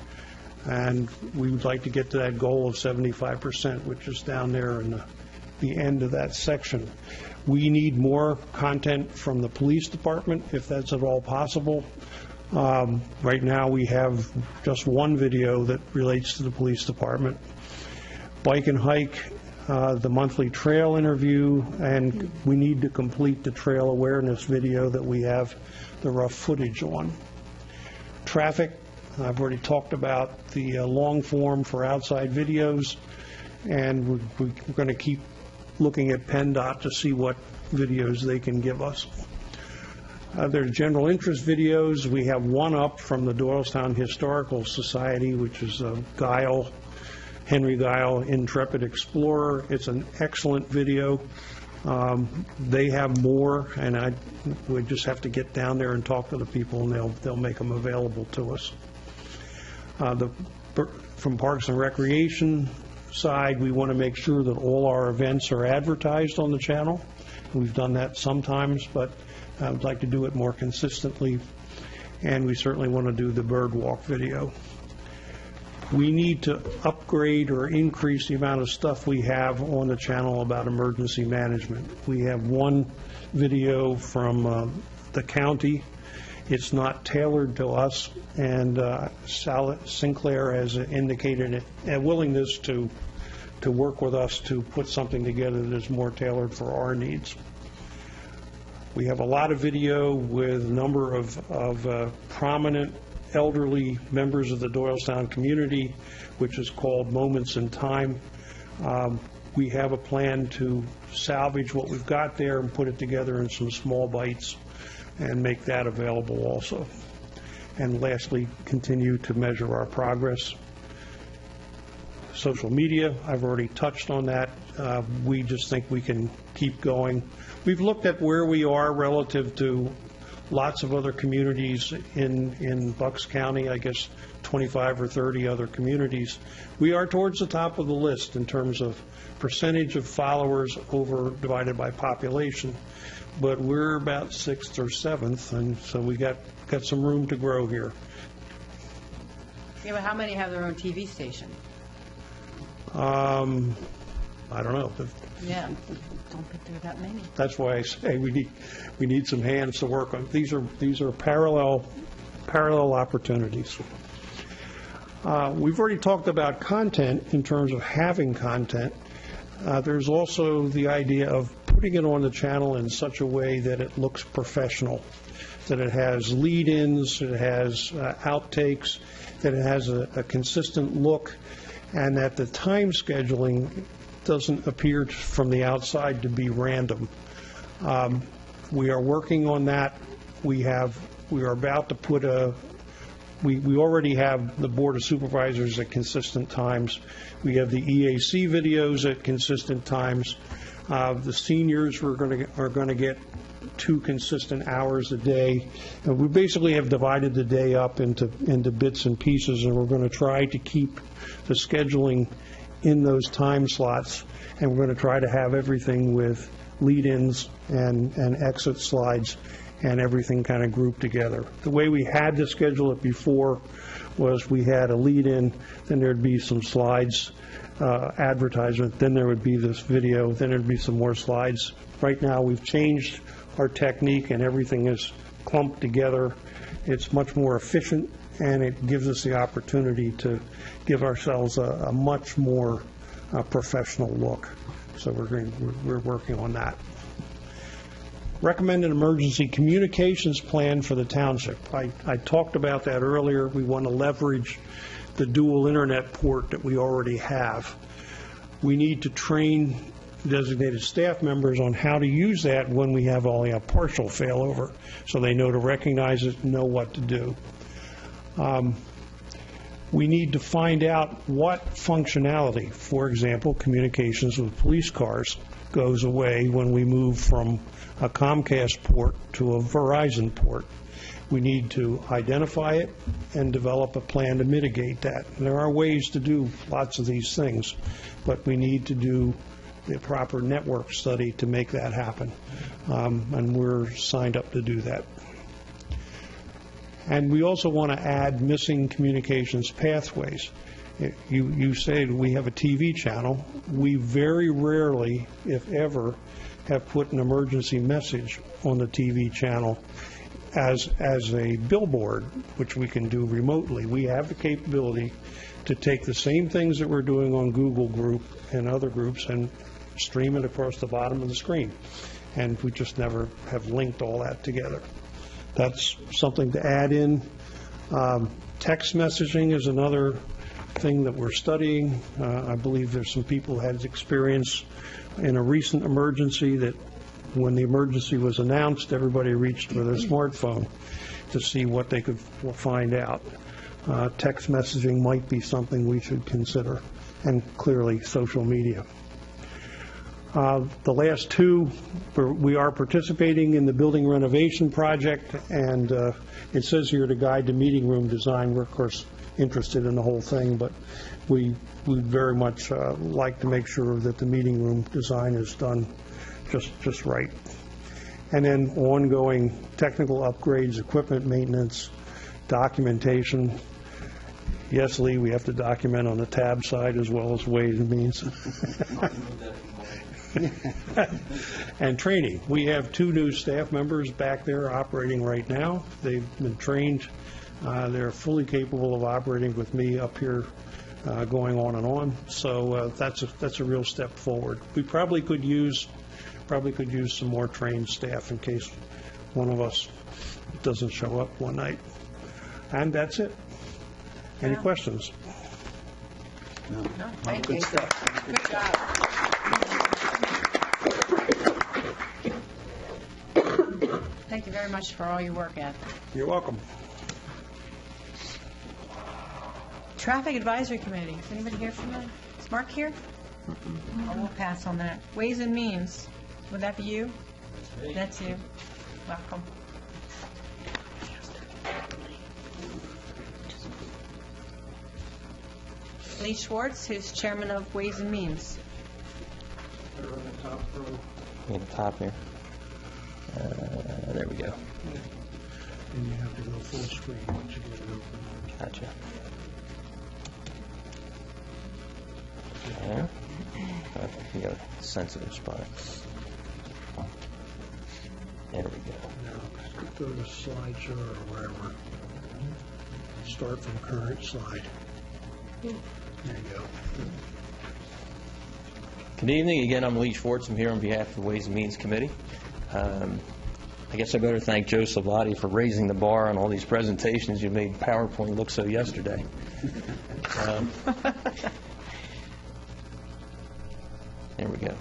And we would like to get to that goal of 75%, which is down there in the end of that section. We need more content from the police department, if that's at all possible. Right now, we have just 1 video that relates to the police department. Bike and hike, the monthly trail interview, and we need to complete the trail awareness video that we have the rough footage on. Traffic. I've already talked about the long form for outside videos, and we're going to keep looking at PennDOT to see what videos they can give us. There's general interest videos. We have 1 up from the Doylestown Historical Society, which is Henry Guile, Intrepid Explorer. It's an excellent video. They have more, and we just have to get down there and talk to the people, and they'll make them available to us. From Parks and Recreation side, we want to make sure that all our events are advertised on the channel. We've done that sometimes, but I would like to do it more consistently, and we certainly want to do the bird walk video. We need to upgrade or increase the amount of stuff we have on the channel about emergency management. We have 1 video from the county. It's not tailored to us, and Sinclair has indicated a willingness to work with us to put something together that is more tailored for our needs. We have a lot of video with a number of prominent elderly members of the Doylestown community, which is called Moments in Time. We have a plan to salvage what we've got there and put it together in some small bites and make that available also. And lastly, continue to measure our progress. Social media, I've already touched on that. We just think we can keep going. We've looked at where we are relative to lots of other communities in Bucks County, I guess 25 or 30 other communities. We are towards the top of the list in terms of percentage of followers over divided by population, but we're about 6th or 7th, and so we got some room to grow here. Yeah, but how many have their own TV station? I don't know. Yeah, don't think there are that many. That's why I say we need some hands to work on. These are parallel opportunities. We've already talked about content in terms of having content. There's also the idea of putting it on the channel in such a way that it looks professional, that it has lead-ins, it has outtakes, that it has a consistent look, and that the time scheduling doesn't appear from the outside to be random. We are working on that. We are about to put we already have the Board of Supervisors at consistent times. We have the EAC videos at consistent times. The seniors are going to get 2 consistent hours a day. And we basically have divided the day up into bits and pieces, and we're going to try to keep the scheduling in those time slots, and we're going to try to have everything with lead-ins and exit slides and everything kind of grouped together. The way we had to schedule it before was we had a lead-in, then there'd be some slides, advertisement, then there would be this video, then there'd be some more slides. Right now we've changed our technique and everything is clumped together. It's much more efficient, and it gives us the opportunity to give ourselves a much more professional look. So we're working on that. Recommended emergency communications plan for the township. I talked about that earlier. We want to leverage the dual internet port that we already have. We need to train designated staff members on how to use that when we have only a partial failover, so they know to recognize it and know what to do. We need to find out what functionality, for example, communications with police cars, goes away when we move from a Comcast port to a Verizon port. We need to identify it and develop a plan to mitigate that. And there are ways to do lots of these things, but we need to do the proper network study to make that happen. And we're signed up to do that. And we also want to add missing communications pathways. You said we have a TV channel. We very rarely, if ever, have put an emergency message on the TV channel as a billboard, which we can do remotely. We have the capability to take the same things that we're doing on Google Group and other groups and stream it across the bottom of the screen. And we just never have linked all that together. That's something to add in. Text messaging is another thing that we're studying. I believe there's some people who had experience in a recent emergency that when the emergency was announced, everybody reached for their smartphone to see what they could find out. Text messaging might be something we should consider, and clearly social media. The last two, we are participating in the building renovation project, and it says here to guide the meeting room design. We're, of course, interested in the whole thing, but we very much like to make sure that the meeting room design is done just right. And then ongoing technical upgrades, equipment maintenance, documentation. Yes, Lee, we have to document on the tab side as well as Ways and Means. And training. We have 2 new staff members back there operating right now. They've been trained. They're fully capable of operating with me up here going on and on. So that's a real step forward. We probably could use some more trained staff in case one of us doesn't show up one night. And that's it. Any questions? No, thank you. Good job. Thank you very much for all your work, Ed. You're welcome. Traffic Advisory Committee. Is anybody here from that? Is Mark here? I will pass on that. Ways and Means. Would that be you? That's you. Welcome. Lee Schwartz, who's chairman of Ways and Means. In the top here. There we go. And you have to go full screen once you get it open. Gotcha. There. I think we got a sensitive spot. There we go. Now, go to slideshow or wherever. Start from current slide. There you go. Good evening. Again, I'm Lee Schwartz. I'm here on behalf of the Ways and Means Committee. I guess I better thank Joe Salvati for raising the bar on all these presentations. You made PowerPoint look so yesterday. There we go.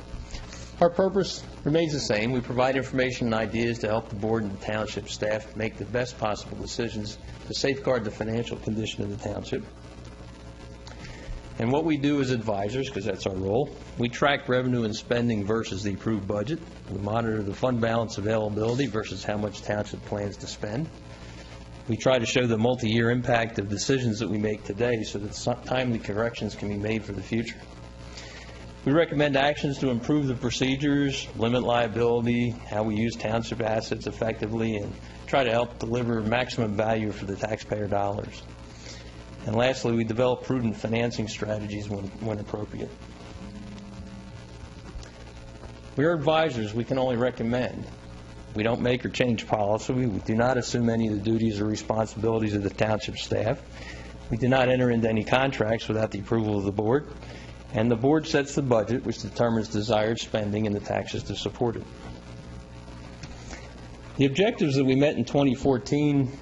Our purpose remains the same. We provide information and ideas to help the board and the township staff make the best possible decisions to safeguard the financial condition of the township. And what we do as advisors, because that's our role, we track revenue and spending versus the approved budget. We monitor the fund balance availability versus how much township plans to spend. We try to show the multi-year impact of decisions that we make today so that timely corrections can be made for the future. We recommend actions to improve the procedures, limit liability, how we use township assets effectively, and try to help deliver maximum value for the taxpayer dollars. And lastly, we develop prudent financing strategies when appropriate. We are advisors. We can only recommend. We don't make or change policy. We do not assume any of the duties or responsibilities of the township staff. We do not enter into any contracts without the approval of the board. And the board sets the budget, which determines desired spending and the taxes to support it. The objectives that we met in 2014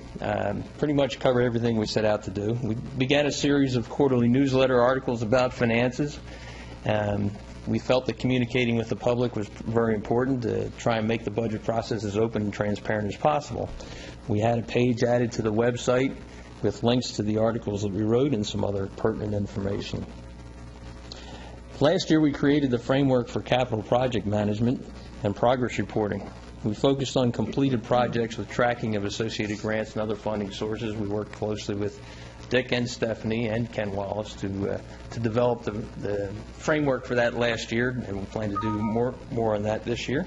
pretty much cover everything we set out to do. We began a series of quarterly newsletter articles about finances. We felt that communicating with the public was very important to try and make the budget process as open and transparent as possible. We had a page added to the website with links to the articles that we wrote and some other pertinent information. Last year, we created the framework for capital project management and progress reporting. We focused on completed projects with tracking of associated grants and other funding sources. We worked closely with Dick and Stephanie and Ken Wallace to develop the framework for that last year, and we plan to do more on that this year.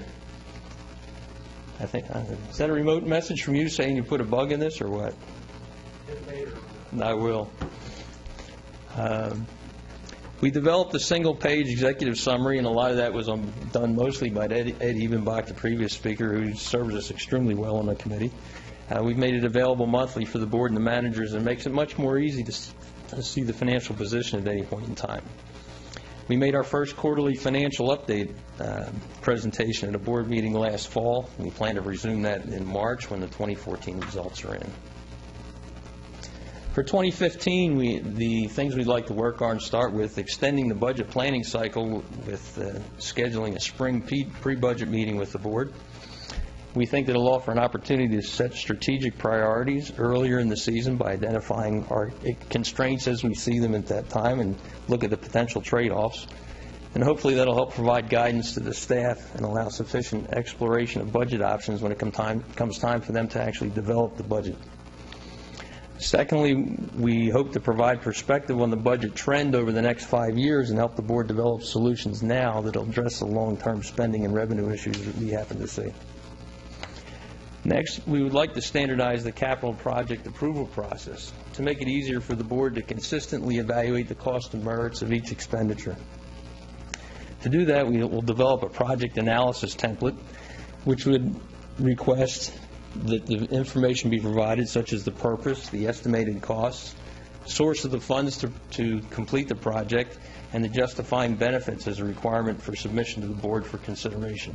I think, is that a remote message from you saying you put a bug in this or what? I will. We developed a single-page executive summary, and a lot of that was done mostly by Ed Evenbach, the previous speaker, who served us extremely well on the committee. We've made it available monthly for the board and the managers, and it makes it much more easy to see the financial position at any point in time. We made our first quarterly financial update presentation at a board meeting last fall. We plan to resume that in March when the 2014 results are in. For 2015, the things we'd like to work on start with extending the budget planning cycle with scheduling a spring pre-budget meeting with the board. We think that it'll offer an opportunity to set strategic priorities earlier in the season by identifying our constraints as we see them at that time and look at the potential trade-offs. And hopefully that'll help provide guidance to the staff and allow sufficient exploration of budget options when it comes time for them to actually develop the budget. Secondly, we hope to provide perspective on the budget trend over the next 5 years and help the board develop solutions now that will address the long-term spending and revenue issues that we happen to see. Next, we would like to standardize the capital project approval process to make it easier for the board to consistently evaluate the cost and merits of each expenditure. To do that, we will develop a project analysis template, which would request that the information be provided, such as the purpose, the estimated costs, source of the funds to complete the project, and the justifying benefits as a requirement for submission to the board for consideration.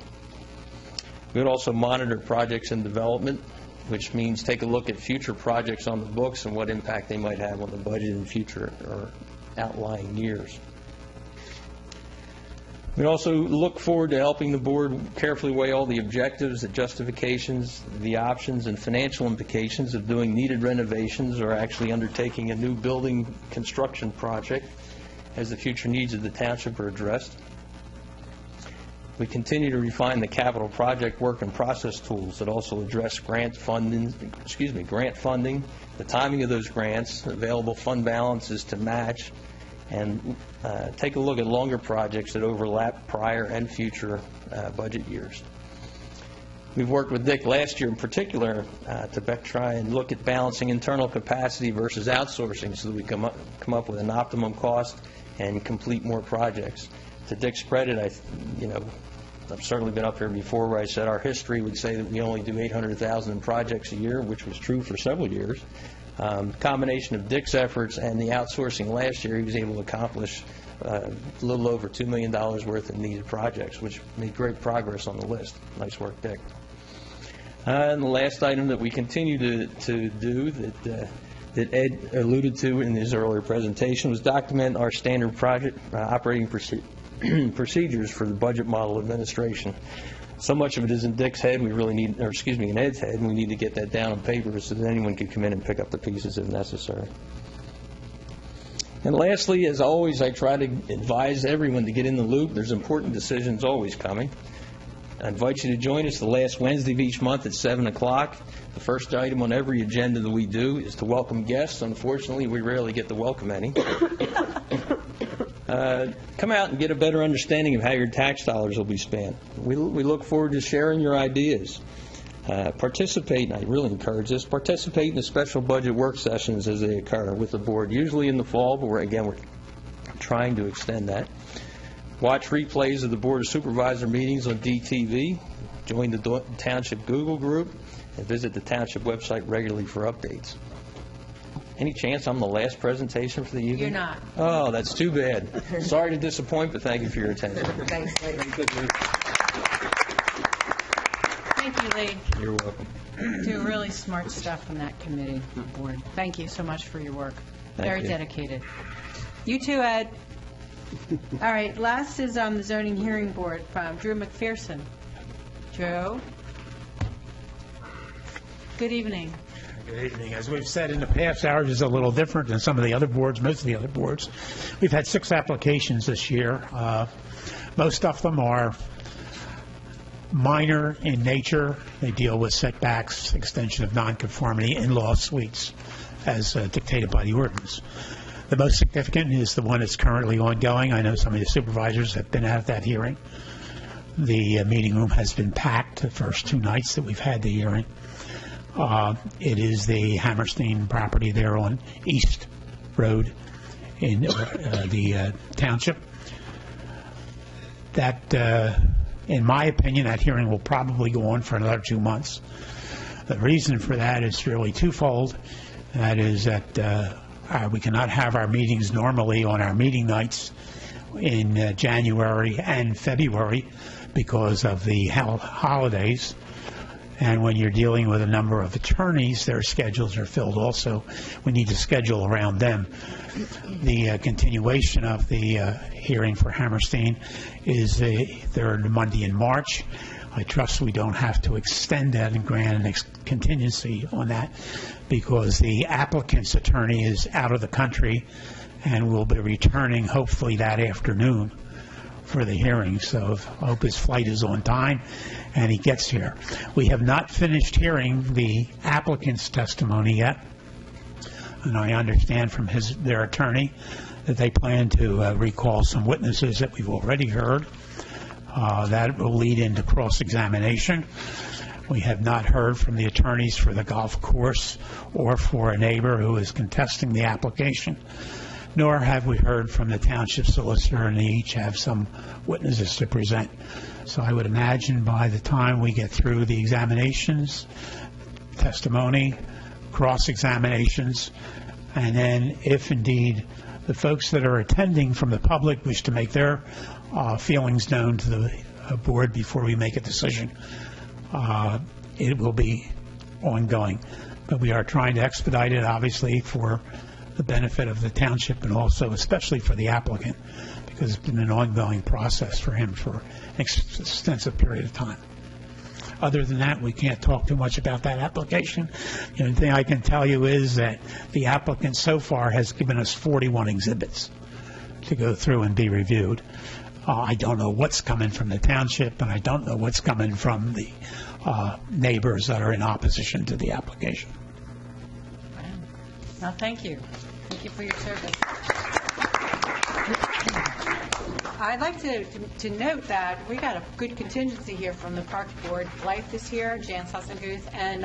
We would also monitor projects in development, which means take a look at future projects on the books and what impact they might have on the budget in future or outlying years. We also look forward to helping the board carefully weigh all the objectives, the justifications, the options, and financial implications of doing needed renovations or actually undertaking a new building construction project as the future needs of the township are addressed. We continue to refine the capital project work and process tools that also address grant funding, the timing of those grants, available fund balances to match, and take a look at longer projects that overlap prior and future budget years. We've worked with Dick last year in particular to try and look at balancing internal capacity versus outsourcing so that we come up with an optimum cost and complete more projects. To Dick's credit, I've certainly been up here before where I said our history would say that we only do 800,000 in projects a year, which was true for several years. Combination of Dick's efforts and the outsourcing last year, he was able to accomplish a little over $2 million worth of needed projects, which made great progress on the list. Nice work, Dick. And the last item that we continue to do that Ed alluded to in his earlier presentation was document our standard project operating procedures for the budget model administration. So much of it is in Dick's head, we really need, or excuse me, in Ed's head, and we need to get that down on paper so that anyone can come in and pick up the pieces if necessary. And lastly, as always, I try to advise everyone to get in the loop. There's important decisions always coming. I invite you to join us the last Wednesday of each month at 7 o'clock. The first item on every agenda that we do is to welcome guests. Unfortunately, we rarely get to welcome any. Come out and get a better understanding of how your tax dollars will be spent. We look forward to sharing your ideas. Participate, and I really encourage this, participate in the special budget work sessions as they occur with the board, usually in the fall, but we're trying to extend that. Watch replays of the Board of Supervisor meetings on DTV, join the Township Google group, and visit the Township website regularly for updates. Any chance I'm the last presentation for the evening? You're not. Oh, that's too bad. Sorry to disappoint, but thank you for your attention. Thanks, Lee. Thank you, Lee. You're welcome. Do really smart stuff on that committee board. Thank you so much for your work. Very dedicated. You too, Ed. All right, last is on the zoning hearing board from Drew McPherson. Drew? Good evening. Good evening. As we've said in the past, ours is a little different than some of the other boards, most of the other boards. We've had 6 applications this year. Most of them are minor in nature. They deal with setbacks, extension of nonconformity, in-law suites, as dictated by the ordinance. The most significant is the one that's currently ongoing. I know some of the supervisors have been at that hearing. The meeting room has been packed the first 2 nights that we've had the hearing. It is the Hammerstein property there on East Road in the township. That, in my opinion, that hearing will probably go on for another 2 months. The reason for that is really twofold. That is that we cannot have our meetings normally on our meeting nights in January and February because of the holidays. And when you're dealing with a number of attorneys, their schedules are filled also. We need to schedule around them. The continuation of the hearing for Hammerstein is the 3rd Monday in March. I trust we don't have to extend that and grant a contingency on that because the applicant's attorney is out of the country and will be returning hopefully that afternoon for the hearing. So I hope his flight is on time and he gets here. We have not finished hearing the applicant's testimony yet, and I understand from their attorney that they plan to recall some witnesses that we've already heard. That will lead into cross-examination. We have not heard from the attorneys for the golf course or for a neighbor who is contesting the application, nor have we heard from the township solicitor, and they each have some witnesses to present. So I would imagine by the time we get through the examinations, testimony, cross-examinations, and then if indeed the folks that are attending from the public wish to make their feelings known to the board before we make a decision, it will be ongoing. But we are trying to expedite it, obviously, for the benefit of the township and also especially for the applicant, because it's been an ongoing process for him for an extensive period of time. Other than that, we can't talk too much about that application. The only thing I can tell you is that the applicant so far has given us 41 exhibits to go through and be reviewed. I don't know what's coming from the township, and I don't know what's coming from the neighbors that are in opposition to the application. Well, thank you. Thank you for your service. I'd like to note that we got a good contingency here from the Park Board. Blythe is here, Jan Sussenguth, and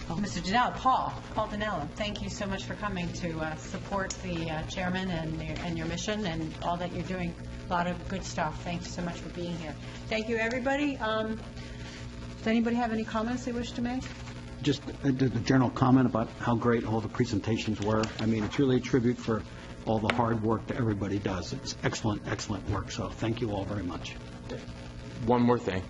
Mr. Danella, Paul Danella. Thank you so much for coming to support the chairman and your mission and all that you're doing. A lot of good stuff. Thank you so much for being here. Thank you, everybody. Does anybody have any comments they wish to make? Just a general comment about how great all the presentations were. I mean, it's really a tribute for all the hard work that everybody does. It's excellent, excellent work, so thank you all very much. One more thing,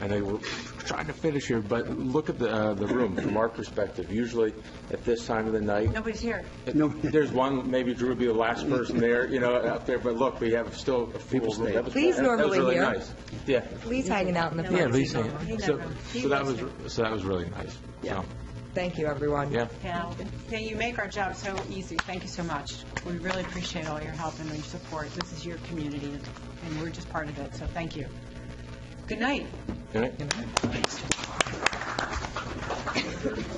and I will trying to finish here, but look at the room from our perspective. Usually at this time of the night, Nobody's here. there's one, maybe Drew would be the last person there, out there, but look, we have still a full room. That was, Lee's that was normally really here. nice. Yeah. Lee's hanging out in the front. Yeah, Lee's hanging. So that was really nice. Yeah. So, Thank you, everyone. yeah. Yeah, you make our job so easy. Thank you so much. We really appreciate all your help and your support. This is your community, and we're just part of it, so thank you. Good night. Good night. Thank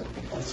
you.